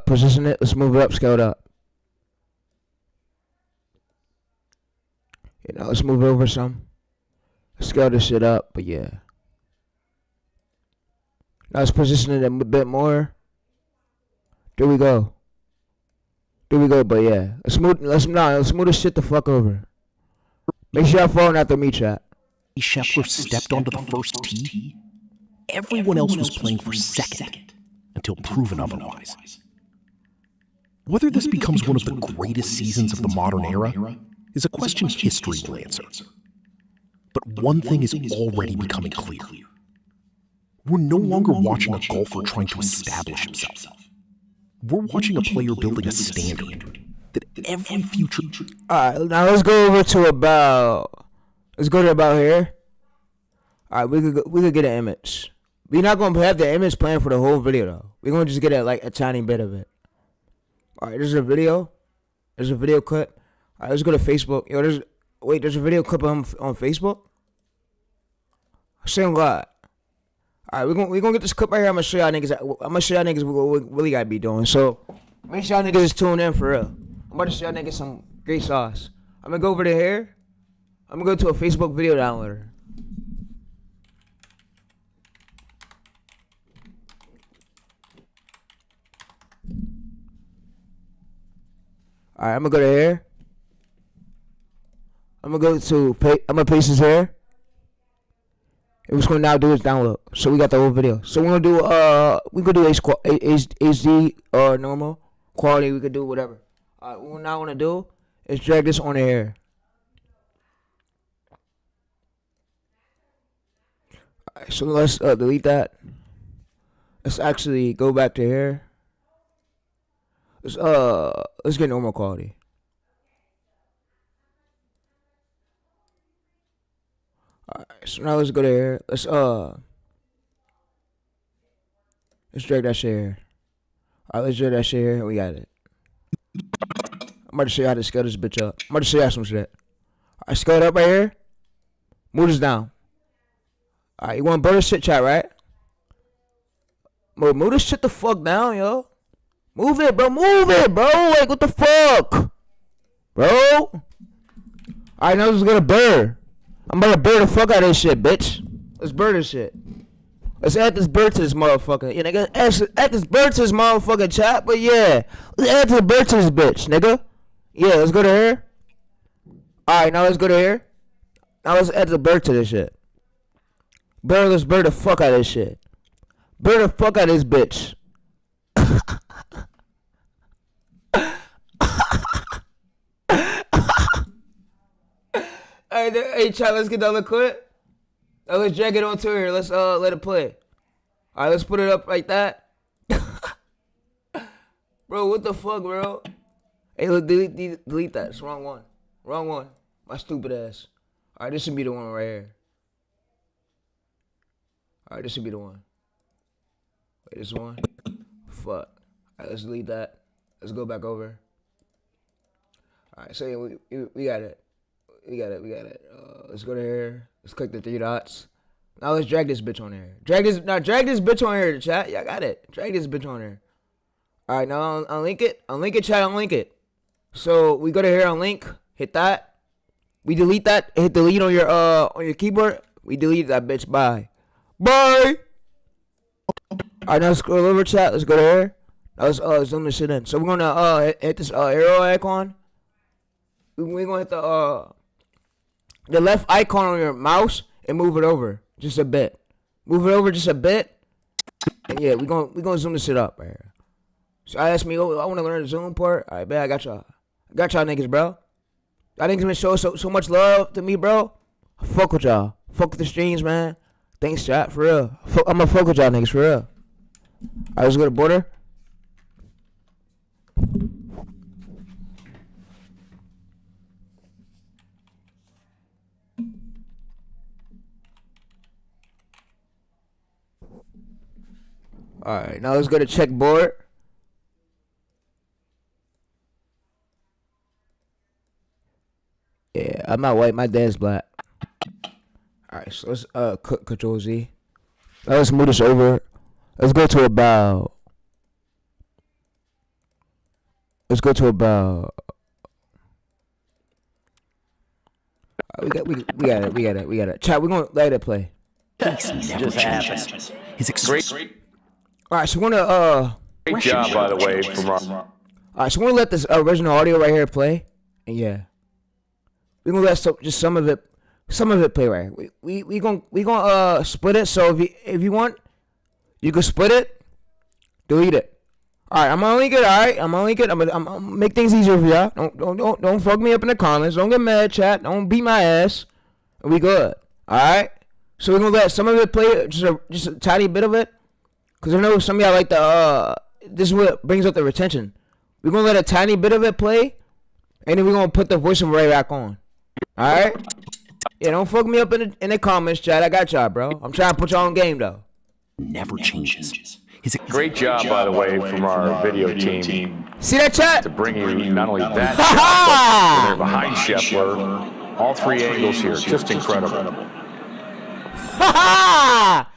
Position it. Let's move it up. Scale it up. Yeah, now let's move it over some. Scale this shit up. But yeah. Now let's position it a bit more. There we go. But yeah, let's move this shit the fuck over. Make sure y'all following after me, chat. Scheffler stepped onto the first tee, everyone else was playing for second until proven otherwise. Whether this becomes one of the greatest seasons of the modern era is a question history will answer. But one thing is already becoming clear. We're no longer watching a golfer trying to establish himself. We're watching a player building a standard that every future... Alright, now let's go over to about... Let's go to about here. Alright, we could get an image. We're not gonna have the image playing for the whole video though. We're gonna just get a tiny bit of it. Alright, there's a video. There's a video clip. Alright, let's go to Facebook. Yo, there's a video clip on Facebook? Same God. Alright, we're gonna get this clip right here. I'm gonna show y'all niggas what we really gotta be doing. So make sure y'all niggas is tuned in for real. I'm about to show y'all niggas some great sauce. I'm gonna go over to here. I'm gonna go to a Facebook video downloader. Alright, I'm gonna go to hair. I'm gonna paste his hair. And what's gonna now do is download. So we got the whole video. So we're gonna do HD or normal quality. We could do whatever. Alright, what we're now gonna do is drag this on the hair. Alright, so let's delete that. Let's actually go back to here. Let's get normal quality. Alright, so now let's go to here. Let's drag that shit here. Alright, let's drag that shit here. We got it. I'm about to show you how to scale this bitch up. I'm about to show you some shit. Alright, scale it up right here. Move this down. Alright, you want to burn this shit, chat, right? Move this shit the fuck down, yo. Move it, bro. Move it, bro. Like, what the fuck? Bro. Alright, now let's get a bird. I'm about to bird the fuck out of this shit, bitch. Let's bird this shit. Let's add this bird to this motherfucker. Yeah, nigga. Add this bird to this motherfucking chat, but yeah. Let's add the bird to this bitch, nigga. Yeah, let's go to here. Alright, now let's go to here. Now let's add the bird to this shit. Let's bird the fuck out of this shit. Bird the fuck out of this bitch. Hey, chat, let's get the other clip. Now let's drag it onto here. Let's let it play. Alright, let's put it up like that. Bro, what the fuck, bro? Hey, look, delete that. It's the wrong one. Wrong one. My stupid ass. Alright, this should be the one right here. Alright, this should be the one. Wait, this one? Fuck. Alright, let's delete that. Let's go back over. Alright, so yeah, we got it. We got it. Let's go to here. Let's click the 3 dots. Now let's drag this bitch on there. Drag this bitch on here, chat. Yeah, I got it. Drag this bitch on there. Alright, now unlink it. Unlink it, chat. Unlink it. So we go to here, unlink. Hit that. We delete that. Hit delete on your keyboard. We delete that bitch. Bye. Bye. Alright, now scroll over, chat. Let's go to here. Now let's zoom this shit in. So we're gonna hit this arrow icon. We're gonna hit the left icon on your mouse and move it over just a bit. Move it over just a bit. And yeah, we're gonna zoom this shit up right here. So I asked me, oh, I want to learn the zoom part. Alright, bet I got y'all. I got y'all niggas, bro. Y'all niggas been showing so much love to me, bro. I fuck with y'all. Fuck with the streams, man. Thanks, chat, for real. I'm gonna fuck with y'all niggas, for real. Alright, let's go to border. Alright, now let's go to check board. Yeah, I'm not white, my dad's black. Alright, so let's Control Z. Now let's move this over. Let's go to about. We got it. Chat, we're gonna let it play. Never changes. His Great Alright, so we're gonna job, by the way, from our. Alright, so we're gonna let this original audio right here play. And yeah. We're gonna let just some of it play right here. We gonna split it, so if you want, you can split it, delete it. Alright, I'm gonna link it, alright? I'm gonna make things easier for y'all. Don't fuck me up in the comments. Don't get mad, chat. Don't beat my ass. We good. Alright? So we're gonna let some of it play, just a tiny bit of it. Cause I know some of y'all like this is what brings up the retention. We're gonna let a tiny bit of it play, and then we're gonna put the voiceover right back on. Alright? Yeah, don't fuck me up in the comments, chat. I got y'all, bro. I'm trying to put y'all on game, though. never changes. Great job, by the way, from our video team. See that, chat? To bring you not only that shot, but when they're behind Scheffler. All 3 angles here. Just incredible. Ha ha!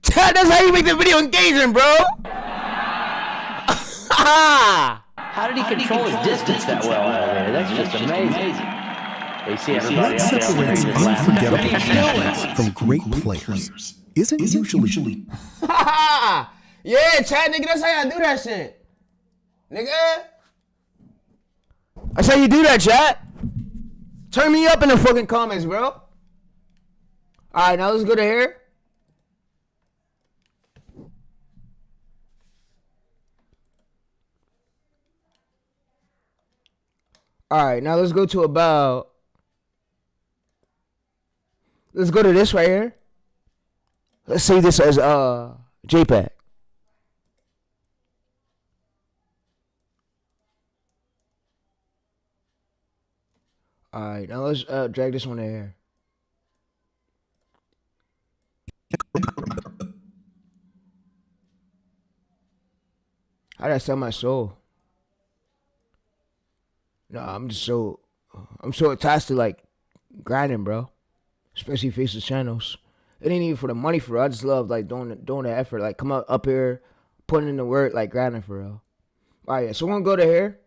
Chat, that's how you make the video engaging, bro. How did he control his distance that well out of there? That's just amazing. They see everybody What out there separates on the unforgettable moments from great players isn't usually. Yeah, chat, nigga, that's how y'all do that shit. Nigga. That's how you do that, chat. Turn me up in the fucking comments, bro. All right, now let's go to here. All right, now let's go to about. Let's go to this right here. Let's save this as JPEG. All right, now let's drag this one in here. How did I sell my soul? No, I'm so attached to like grinding, bro. Especially faceless channels. It ain't even for the money, for real. I just love like doing the effort, like come up here, putting in the work, like grinding for real. All right, so we're gonna go to here.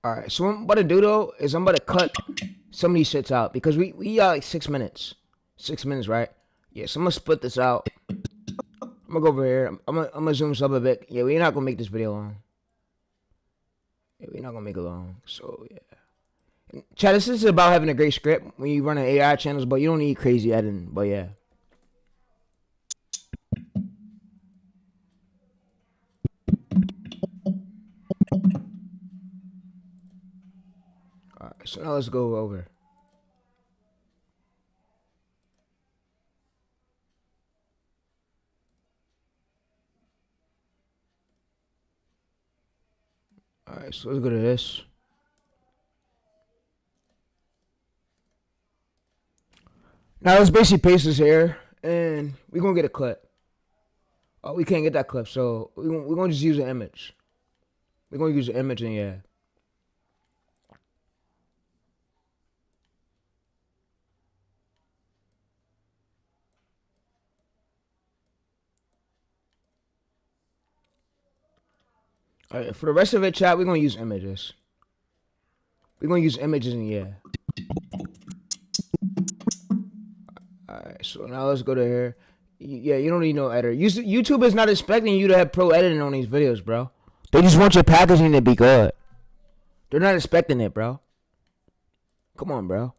All right, so what I'm about to do though is I'm about to cut some of these shits out because we got like 6 minutes. 6 minutes, right? Yeah, so I'm gonna split this out. I'm gonna go over here. I'm gonna zoom this up a bit. Yeah, we're not gonna make this video long. Yeah, we're not gonna make it long. So yeah. Chat, this is about having a great script when you run an AI channels, but you don't need crazy editing. But yeah. All right, so now let's go over. All right, so let's go to this. Now let's basically paste this here, and we're gonna get a clip. Oh, we can't get that clip, so we're gonna just use an image. We're gonna use an image, and yeah. All right, for the rest of it, chat, we're gonna use images. We're gonna use images, and yeah. All right, so now let's go to here. Yeah, you don't need no editor. YouTube is not expecting you to have pro editing on these videos, bro. They just want your packaging to be good. They're not expecting it, bro. Come on, bro.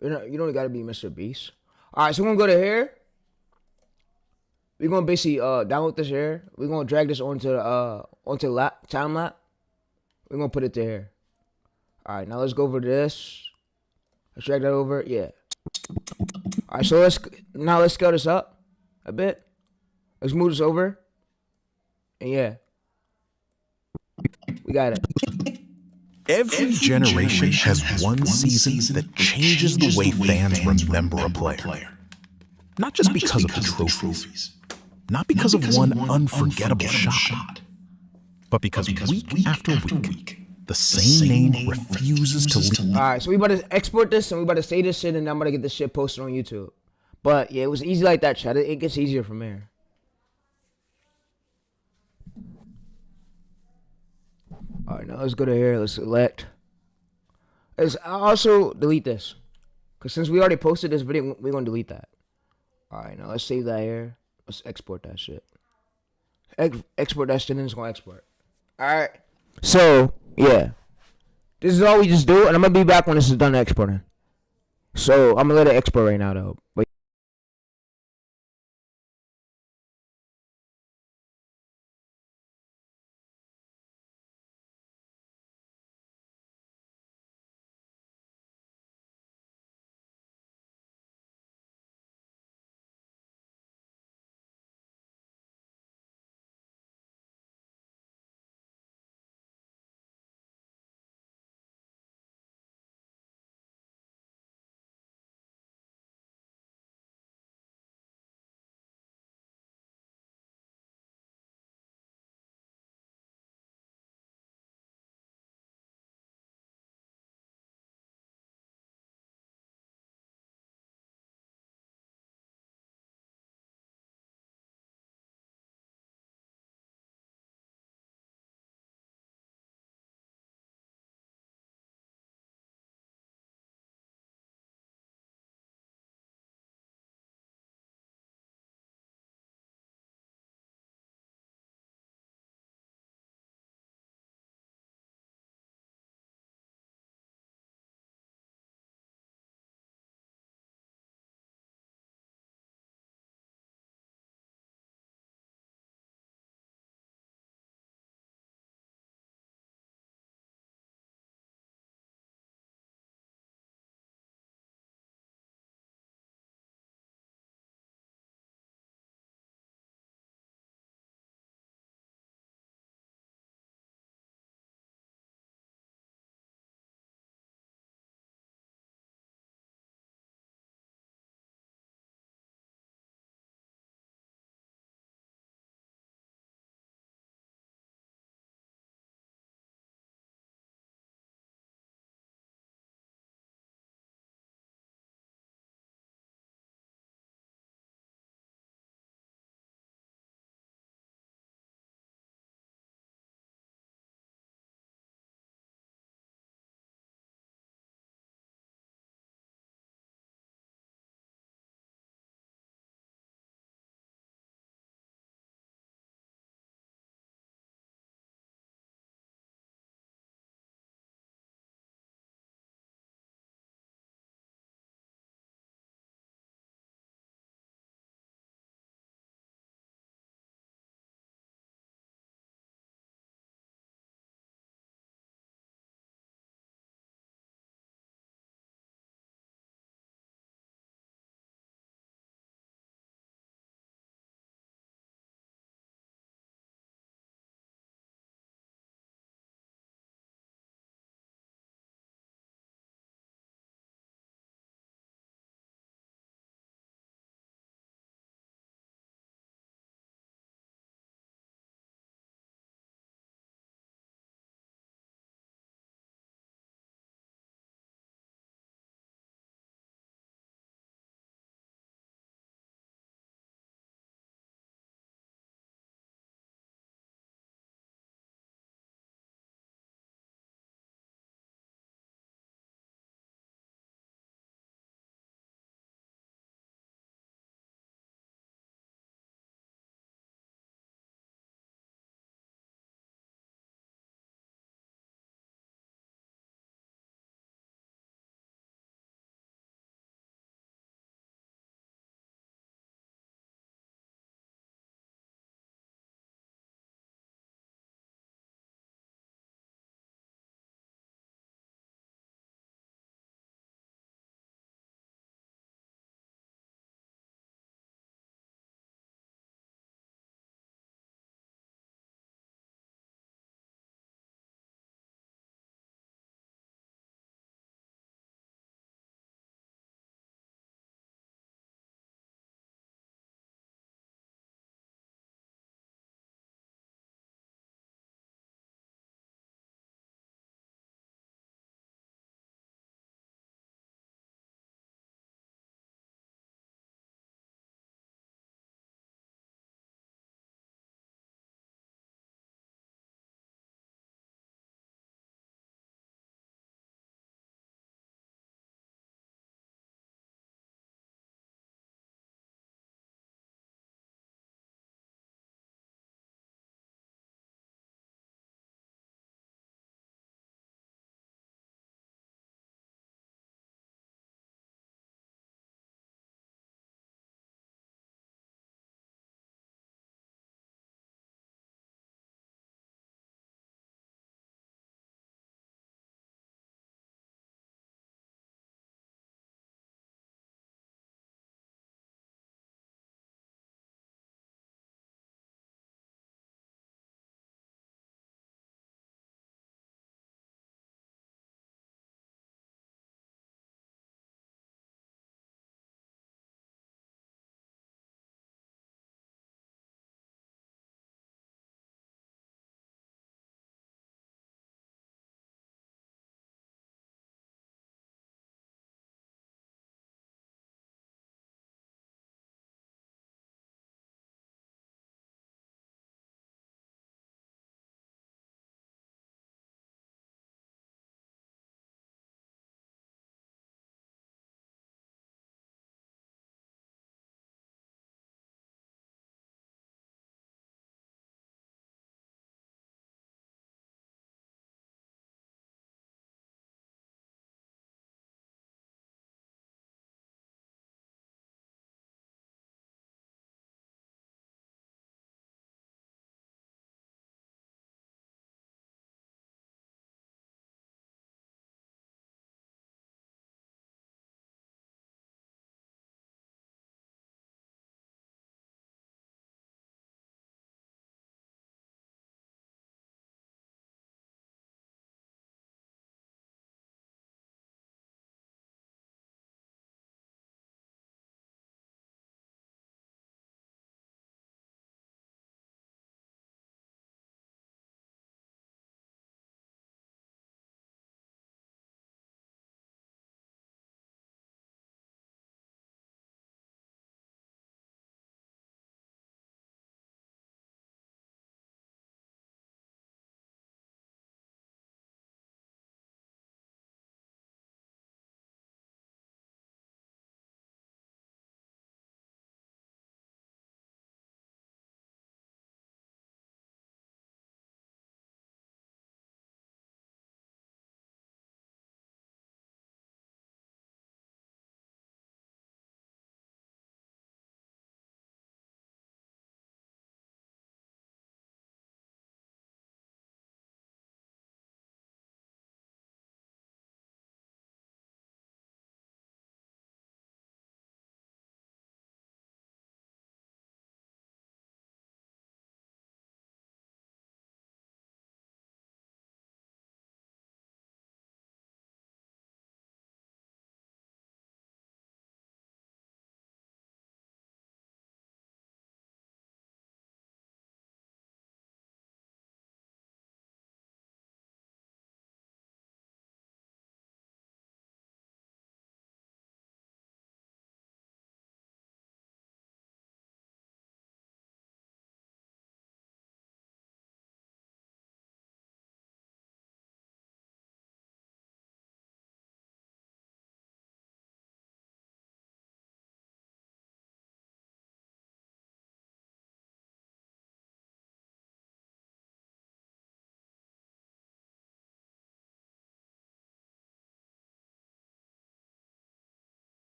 You don't gotta be Mr. Beast. All right, so we're gonna go to here. We're gonna basically download this here. We're gonna drag this onto the time lapse. We're gonna put it to here. All right, now let's go over to this. Let's drag that over. Yeah. All right, so let's scale this up a bit. Let's move this over. And yeah, we got it. Every generation has one season that changes the way fans remember a player. Not just because of the trophies, not because of one unforgettable shot, but because week after week, the same name refuses to leave. All right, so we about to export this and we about to save this shit, and I'm about to get this shit posted on YouTube. But yeah, it was easy like that, chat. It gets easier from here. All right, now let's go to here. Let's select. I'll also delete this, because since we already posted this video, we're going to delete that. All right, now let's save that here. Let's export that shit. Export that shit, and it's going to export. All right. So, yeah. This is all we just do, and I'm going to be back when this is done exporting. So, I'm going to let it export right now, though. But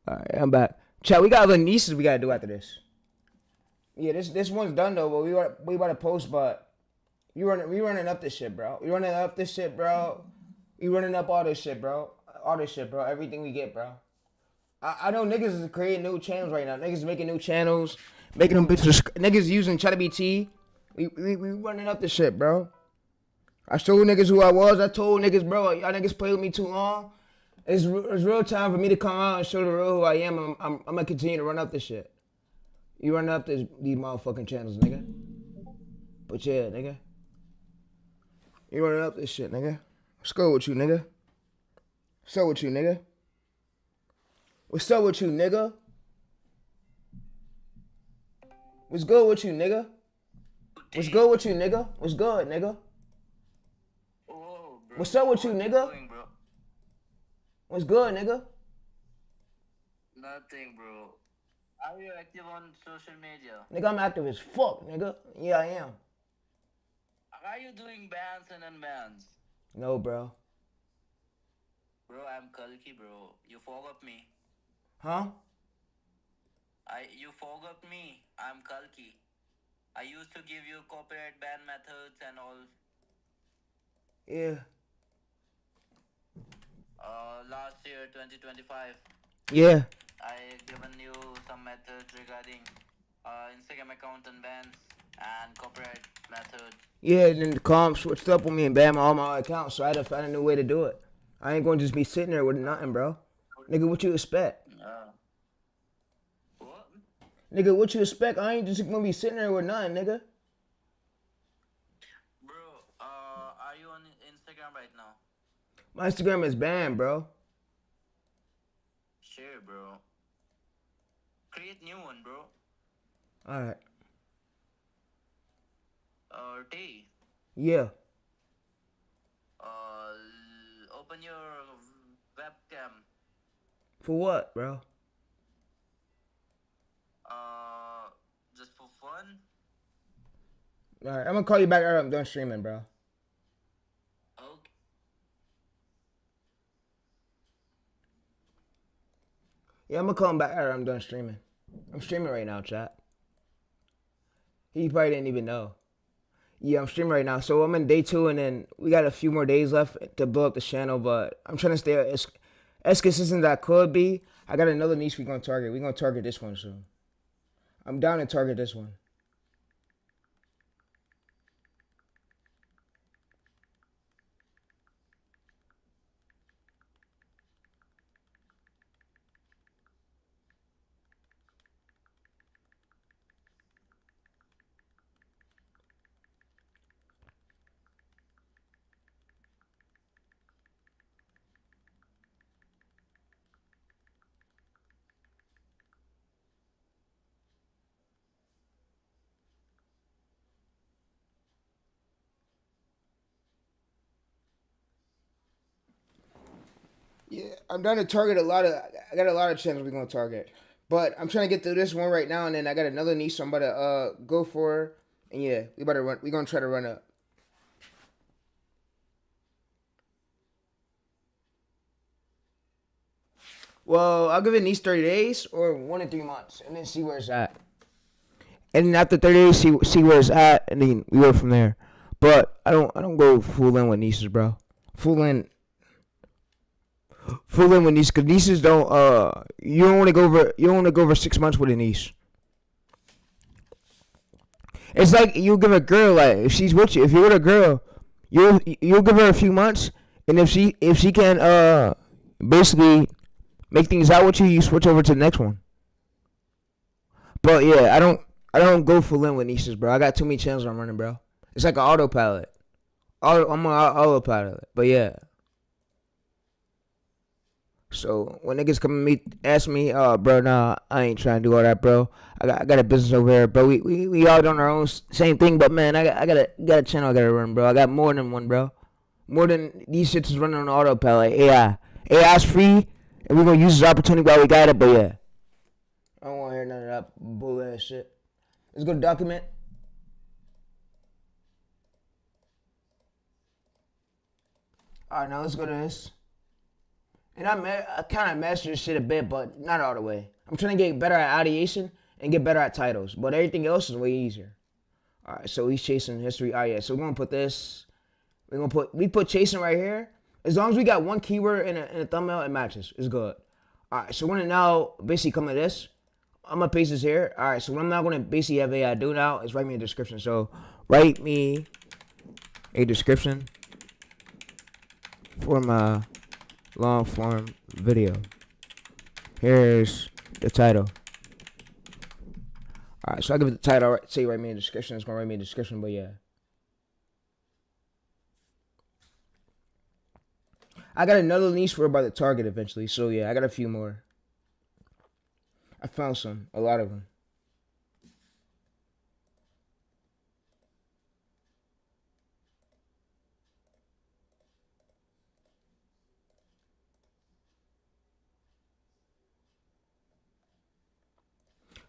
All right, I'm back. Chat, we got other nieces we gotta do after this. Yeah, this one's done though, but we about to post, but we running up this shit, bro. We running up this shit, bro. We running up all this shit, bro. All this shit, bro. Everything we get, bro. I know niggas is creating new channels right now. Niggas making new channels, making them bitches. Niggas using ChatGPT. We running up this shit, bro. I showed niggas who I was. I told niggas, bro, y'all niggas play with me too long. It's real time for me to come out and show the real who I am. I'm gonna continue to run up this shit. You run up these motherfucking channels, nigga. But yeah, nigga. You running up this shit, nigga. What's good with you, nigga? What's up with you, nigga? What's up with you, nigga? What's good with you, nigga? What's good with you, nigga? What's good, nigga? What's up with you, nigga? What's good, nigga? Nothing, bro. Are you active on social media? Nigga, I'm active as fuck, nigga. Yeah, I am. Are you doing bans and unbans? No, bro. Bro, I'm Kalki, bro. You forgot me. Huh? You forgot me. I'm Kalki. I used to give you copyright ban methods and all. Yeah. Last year, 2025. Yeah. I given you some methods regarding Instagram account and bans and copyright method. Yeah, then the calm switched up on me and banned all my accounts, so I had to find a new way to do it. I ain't going to just be sitting there with nothing, bro. Nigga, what you expect? What? Nigga, what you expect? I ain't just gonna be sitting there with nothing, nigga. Bro, are you on Instagram right now? My Instagram is banned, bro. Sure, bro. Create new one, bro. Alright. T. Yeah. Open your webcam. For what, bro? Just for fun. Alright, I'm gonna call you back after I'm done streaming, bro. Okay. Yeah, I'm gonna call him back after I'm done streaming. I'm streaming right now, chat. He probably didn't even know. Yeah, I'm streaming right now. So I'm in day 2, and then we got a few more days left to build up the channel, but I'm trying to stay as consistent as I could be. I got another niche we're gonna target. We're gonna target this one soon. I'm down to target this one. Yeah, I'm down to target I got a lot of channels we're gonna target. But I'm trying to get through this one right now, and then I got another niche I'm about to go for. And yeah, we're gonna try to run up. Well, I'll give it niche 30 days or 1 to 3 months, and then see where it's at. And then after 30 days, see where it's at, and then we go from there. But I don't go full in with niches, bro. Full in with niches, because niches don't you don't want to go over 6 months with a niche. It's like you give a girl, like, if she's with you, if you're with a girl, you'll give her a few months, and if she can basically make things out with you, you switch over to the next one. But yeah, I don't go full in with niches, bro. I got too many channels I'm running, bro. It's like an autopilot. I'm on autopilot, but yeah. So when niggas come to me, ask me, bro, nah, I ain't trying to do all that, bro. I got a business over here, bro. We all doing our own same thing, but man, I got a channel I gotta run, bro. I got more than one, bro. More than these shits is running on autopilot. AI's free, and we're gonna use this opportunity while we got it. But yeah, I don't want to hear none of that bull ass shit. Let's go to document. All right, now let's go to this. And I kind of mastered this shit a bit, but not all the way. I'm trying to get better at ideation and get better at titles, but everything else is way easier. All right, so he's chasing history. All right, yeah, so we're gonna put this. We put chasing right here. As long as we got one keyword in a thumbnail, it matches. It's good. All right, so we're gonna now basically come to this. I'm gonna paste this here. All right, so what I'm now gonna basically have AI do now is write me a description. So write me a description for my long form video. Here's the title. All right, so I give it the title. Say write me a description. It's gonna write me a description, but yeah. I got another niche for about the target eventually. So yeah, I got a few more. I found a lot of them.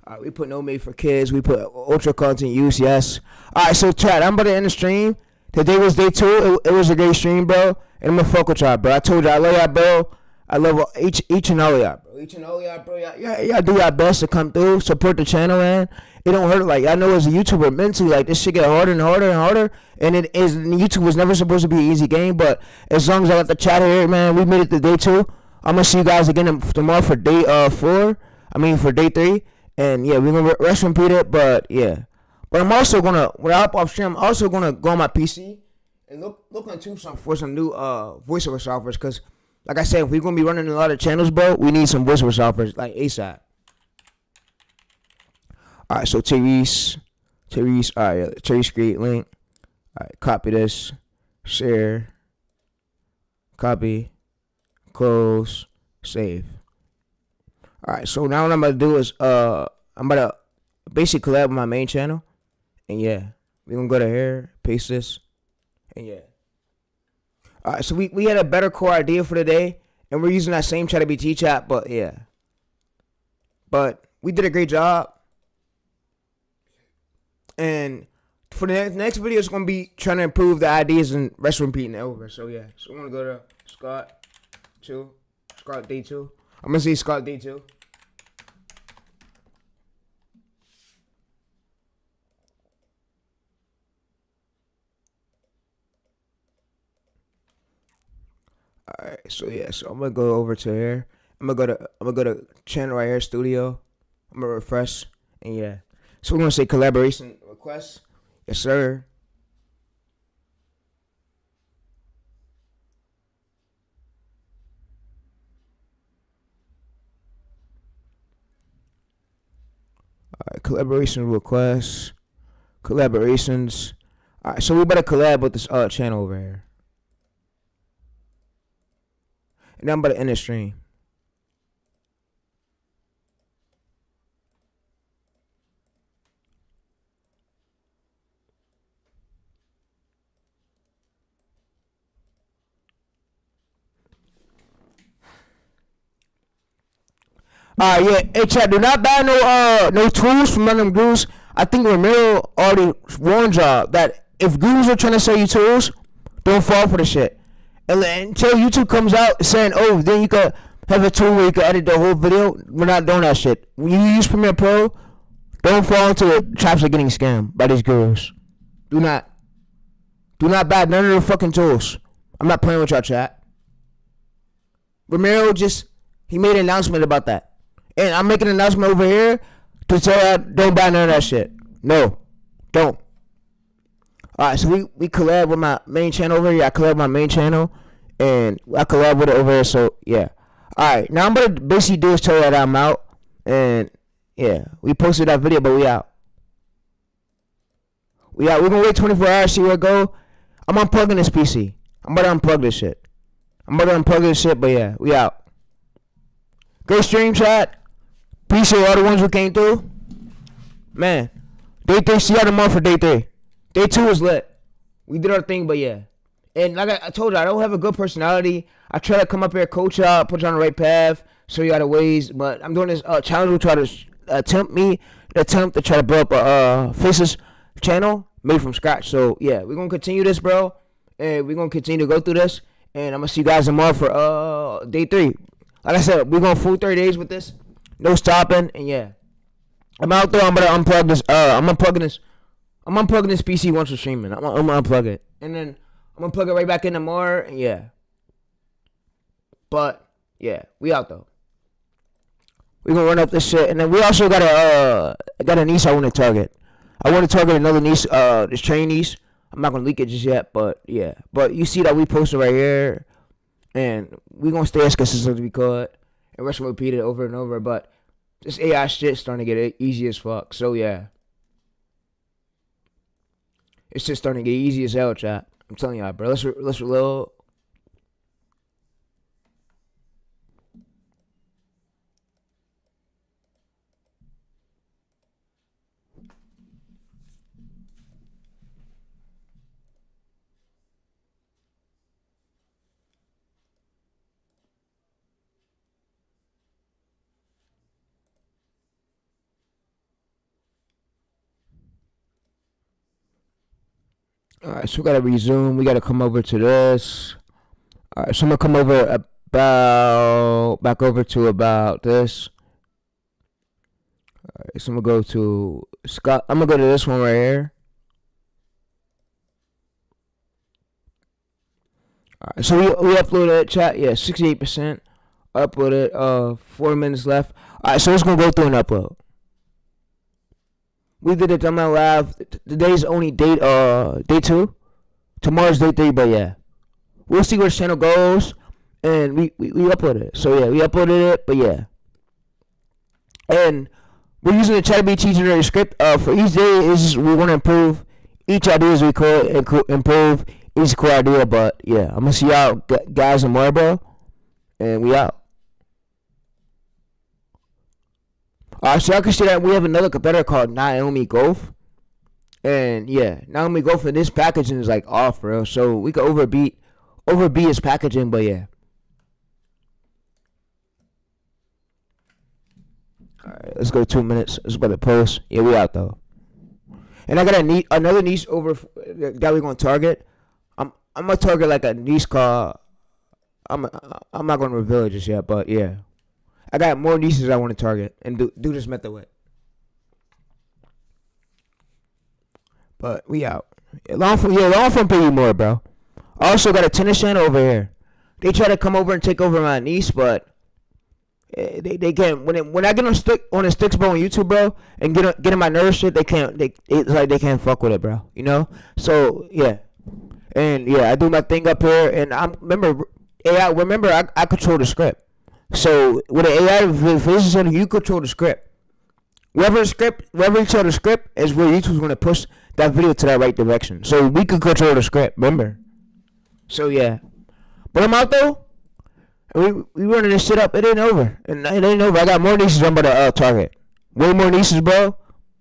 All right, we put no made for kids. We put ultra content use, yes. All right, so chat, I'm about to end the stream. Today was day 2. It was a great stream, bro. And I'm gonna fuck with y'all, bro. I told y'all I love y'all, bro. I love each and all of y'all, bro. Each and all of y'all, bro. Y'all do y'all best to come through, support the channel, man. It don't hurt. Like, I know as a YouTuber, mentally, like, this shit get harder and harder and harder. And it is, YouTube was never supposed to be an easy game, but as long as I got the chat here, man, we made it to day 2. I'm gonna see you guys again tomorrow for day 4. I mean, for day 3. And yeah, we're gonna rest repeat it, but yeah. But I'm also gonna, when I hop off stream, I'm also gonna go on my PC and look into for some new voiceover softwares, because like I said, if we're gonna be running a lot of channels, bro, we need some voiceover softwares like ASAP. All right, so Tayreese, all right, Tayreese create link. All right, copy this, share, copy, close, save. All right, so now what I'm gonna do is I'm gonna basically collab with my main channel, and yeah, we're gonna go to here, paste this, and yeah. All right, so we had a better core idea for today, and we're using that same ChatGPT chat, but yeah. But we did a great job, and for the next video, it's gonna be trying to improve the ideas and rest repeating it over. So yeah, so I'm gonna go to Scott day 2. I'm gonna see Scott day 2. Alright, so yeah, so I'm gonna go over to here. I'm gonna go to channel right here, studio. I'm gonna refresh, and yeah. So we're gonna say collaboration request. Yes, sir. Alright, collaboration requests, collaborations. Alright, so we better collab with this channel over here. And I'm about to end the stream. Yeah, hey chat, do not buy no tools from none of them gurus. I think Ramiro already warned y'all that if gurus are trying to sell you tools, don't fall for the shit. And until YouTube comes out saying, oh, then you could have a tool where you can edit the whole video, we're not doing that shit. When you use Premiere Pro, don't fall into the traps of getting scammed by these gurus. Do not buy none of the fucking tools. I'm not playing with y'all, chat. Ramiro he made an announcement about that. And I'm making an announcement over here to tell y'all, don't buy none of that shit. No, don't. Alright, so we collab with my main channel over here. I collab with my main channel, and I collab with it over here, so yeah. Alright, now I'm gonna basically do is tell you that I'm out, and yeah, we posted that video, but we out. We're gonna wait 24 hours, see where it go. I'm unplugging this PC. I'm about to unplug this shit. But yeah, we out. Great stream, chat. Appreciate all the ones who came through. Man, day 3, see y'all tomorrow for day 3. Day 2 was lit. We did our thing, but yeah. And like I told you, I don't have a good personality. I try to come up here, coach y'all, put you on the right path, show you all the ways. But I'm doing this challenge to try to attempt to try to build up a faceless channel made from scratch. So yeah, we're gonna continue this, bro, and we're gonna continue to go through this. And I'm gonna see you guys tomorrow for day 3. Like I said, we're going full 30 days with this. No stopping, and yeah. I'm out there. I'm gonna unplug this. I'm unplugging this PC once we're streaming. I'm gonna unplug it, and then I'm gonna plug it right back in tomorrow. And yeah. But yeah, we out though. We gonna run up this shit, and then we also got a niece I want to target. I want to target another niece. This train niece. I'm not gonna leak it just yet, but yeah. But you see that we posted right here, and we gonna stay as consistent as we could, and rest will repeat it over and over. But this AI shit starting to get easy as fuck. So yeah, it's just starting to get easy as hell, chat. I'm telling y'all, bro. Let's reload. Alright, so we gotta resume. We gotta come over to this. Alright, so I'm gonna come over back over to about this. Alright, so I'm gonna go to Scott. I'm gonna go to this one right here. Alright, so we uploaded chat. Yeah, 68% uploaded. 4 minutes left. Alright, so it's gonna go through an upload. We did a thumbnail live. Today's only day 2. Tomorrow's day 3, but yeah. We'll see where the channel goes. And we uploaded it. So yeah, we uploaded it, but yeah. And we're using the ChatGPT generated script. For each day is we want to improve each idea as we could improve each core idea, but yeah. I'm gonna see y'all guys tomorrow, bro. And we out. So y'all can see that we have another competitor called Naomi Golf. And yeah, Naomi Golf, and this packaging is like off, bro. So we could overbeat his packaging, but yeah. Alright, let's go 2 minutes. Let's go to post. Yeah, we out though. And I got another niche over that we're gonna target. I'm gonna target like a niche called. I'm not gonna reveal it just yet, but yeah. I got more niches I want to target and do this method with. But we out. Long form pay you more, bro. I also got a tennis channel over here. They try to come over and take over my niece, but they can't. When I get on the sticks, bro, on YouTube, bro, and get in my nerves shit, they can't. It's like they can't fuck with it, bro. You know. So yeah, and yeah, I do my thing up here, and remember I control the script. So with an AI vision, you control the script. Wherever you tell the script is where YouTube's gonna push that video to that right direction. So we can control the script, remember? So yeah. But I'm out though. We running this shit up. It ain't over. And it ain't over. I got more niches I'm about to target. Way more niches, bro.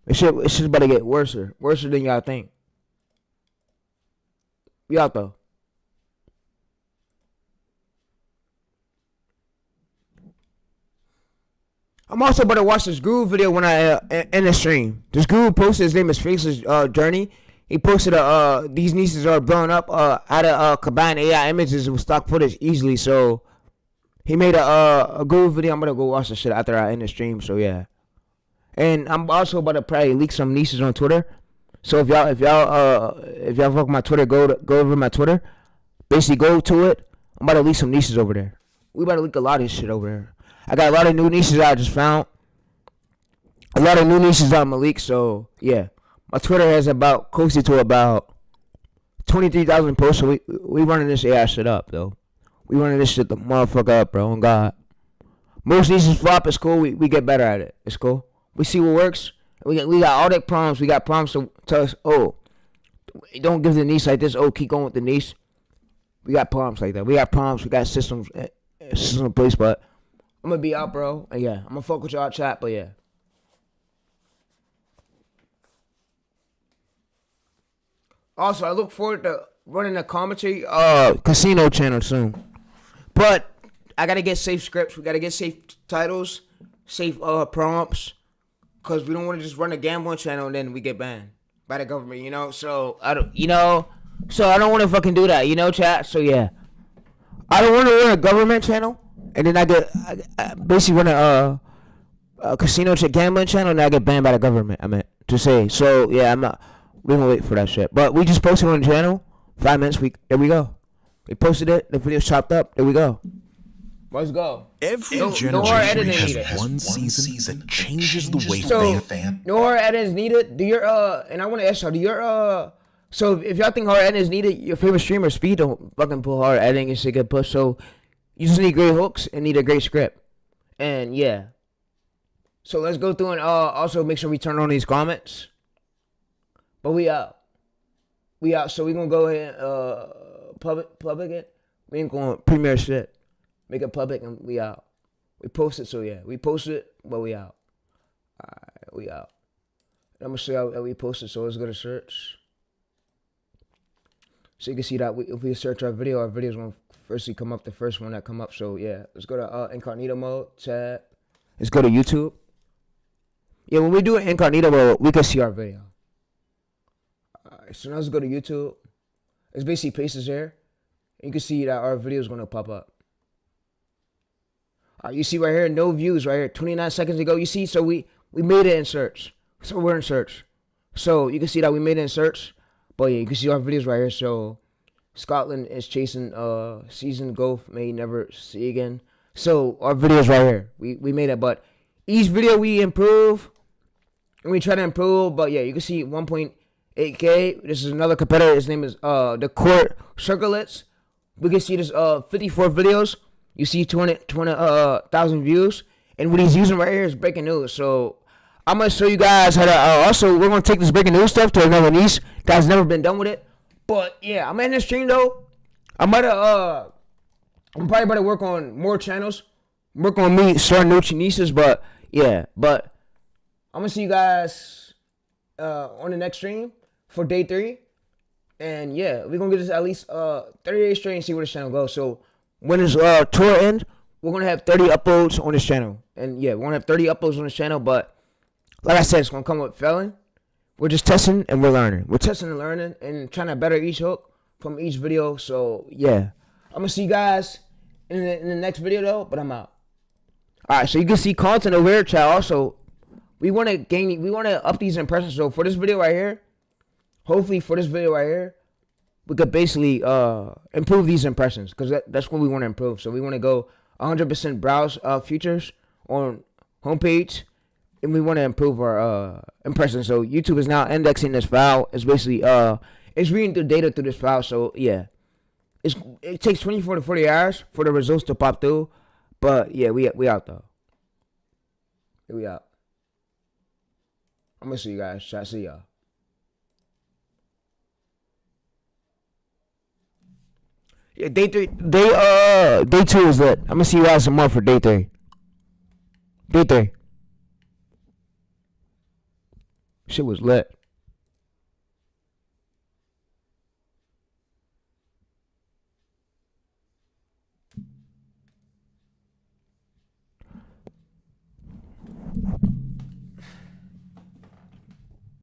It's just about to get worse than y'all think. We out though. I'm also about to watch this Guru video when I in the stream. This Guru posted, his name is Faceless Journey. He posted these nieces are blown up out of combined AI images with stock footage easily. So he made a Guru video. I'm gonna go watch the shit after I end the stream. So yeah. And I'm also about to probably leak some nieces on Twitter. So if y'all fuck with my Twitter, go over my Twitter. Basically go to it. I'm about to leak some nieces over there. We about to leak a lot of shit over there. I got a lot of new niches I just found. A lot of new niches on Malik, so yeah. My Twitter has close to about 23,000 posts, so we running this AI shit up, though. We running this shit the motherfucker up, bro, on God. Most niches flop, it's cool, we get better at it. It's cool. We see what works. We got all that prompts. We got prompts to tell us, oh, don't give the niche like this, oh, keep going with the niche. We got prompts like that. We got prompts, we got systems in place, but I'm gonna be out, bro. And yeah, I'm gonna fuck with y'all chat, but yeah. Also, I look forward to running a commentary casino channel soon. But I gotta get safe scripts. We gotta get safe titles, safe prompts, cause we don't want to just run a gambling channel and then we get banned by the government, you know. So I don't want to fucking do that, you know, chat. So yeah. I don't want to run a government channel, and then I basically run a casino gambling channel, and I get banned by the government. I meant to say. So yeah, I'm not. We gonna wait for that shit. But we just posted on the channel. 5 minutes. There we go. We posted it. The video's chopped up. There we go. Let's go. Every no generation has one season that changes the way fan. No hard edit is needed. Do your and I want to ask y'all, do your so if y'all think hard editing is needed, your favorite streamer Speed don't fucking pull hard editing and shit get pushed. So you just need great hooks and need a great script. And yeah. So let's go through and also make sure we turn on these comments. But we out. So we gonna go ahead public it. We ain't gonna premiere shit. Make it public and we out. We post it, so yeah. We post it, but we out. Alright, we out. I'm gonna show you how we posted, so let's go to search. So you can see that if we search our video's gonna firstly come up, the first one that come up. So yeah, let's go to incognito mode, chat. Let's go to YouTube. Yeah, when we do it incognito mode, we can see our video. Alright, so now let's go to YouTube. It's basically pastes here. You can see that our video is gonna pop up. You see right here, no views right here, 29 seconds ago. You see, so we made it in search. So we're in search. So you can see that we made it in search. But yeah, you can see our videos right here. So Scotland is chasing season golf may never see again. So our videos right here. We made it, but each video we improve and we try to improve. But yeah, you can see 1.8K. This is another competitor. His name is the Court Circlets. We can see this 54 videos. You see 20,000 views. And what he's using right here is breaking news. So I'm going to show you guys how to, also, we're going to take this breaking news stuff to another niche that's never been done with it. But yeah, I'm in this stream though. I'm probably about to work on more channels. Work on me starting new niches. But yeah, but I'm going to see you guys on the next stream for day 3. And yeah, we're going to get this at least 30 days straight and see where the channel goes. So when this tour ends, we're going to have 30 uploads on this channel. And yeah, we're going to have 30 uploads on this channel. But like I said, it's going to come with failing. We're just testing and we're learning. We're testing and learning and trying to better each hook from each video. So yeah, I'm going to see you guys in the next video though, but I'm out. All right, so you can see content over here, chat. Also, we want to up these impressions. So for this video right here, hopefully for this video right here, we could basically improve these impressions because that's what we want to improve. So we want to go 100% browse features on homepage, and we want to improve our impressions. So YouTube is now indexing this file. It's basically it's reading the data through this file. So yeah, it takes 24 to 40 hours for the results to pop through. But yeah, we out though. We out. I'm gonna see you guys. Try to see y'all. Yeah, day 3, day 2 is lit. I'm gonna see you guys some more for day 3. Day 3. Shit was lit.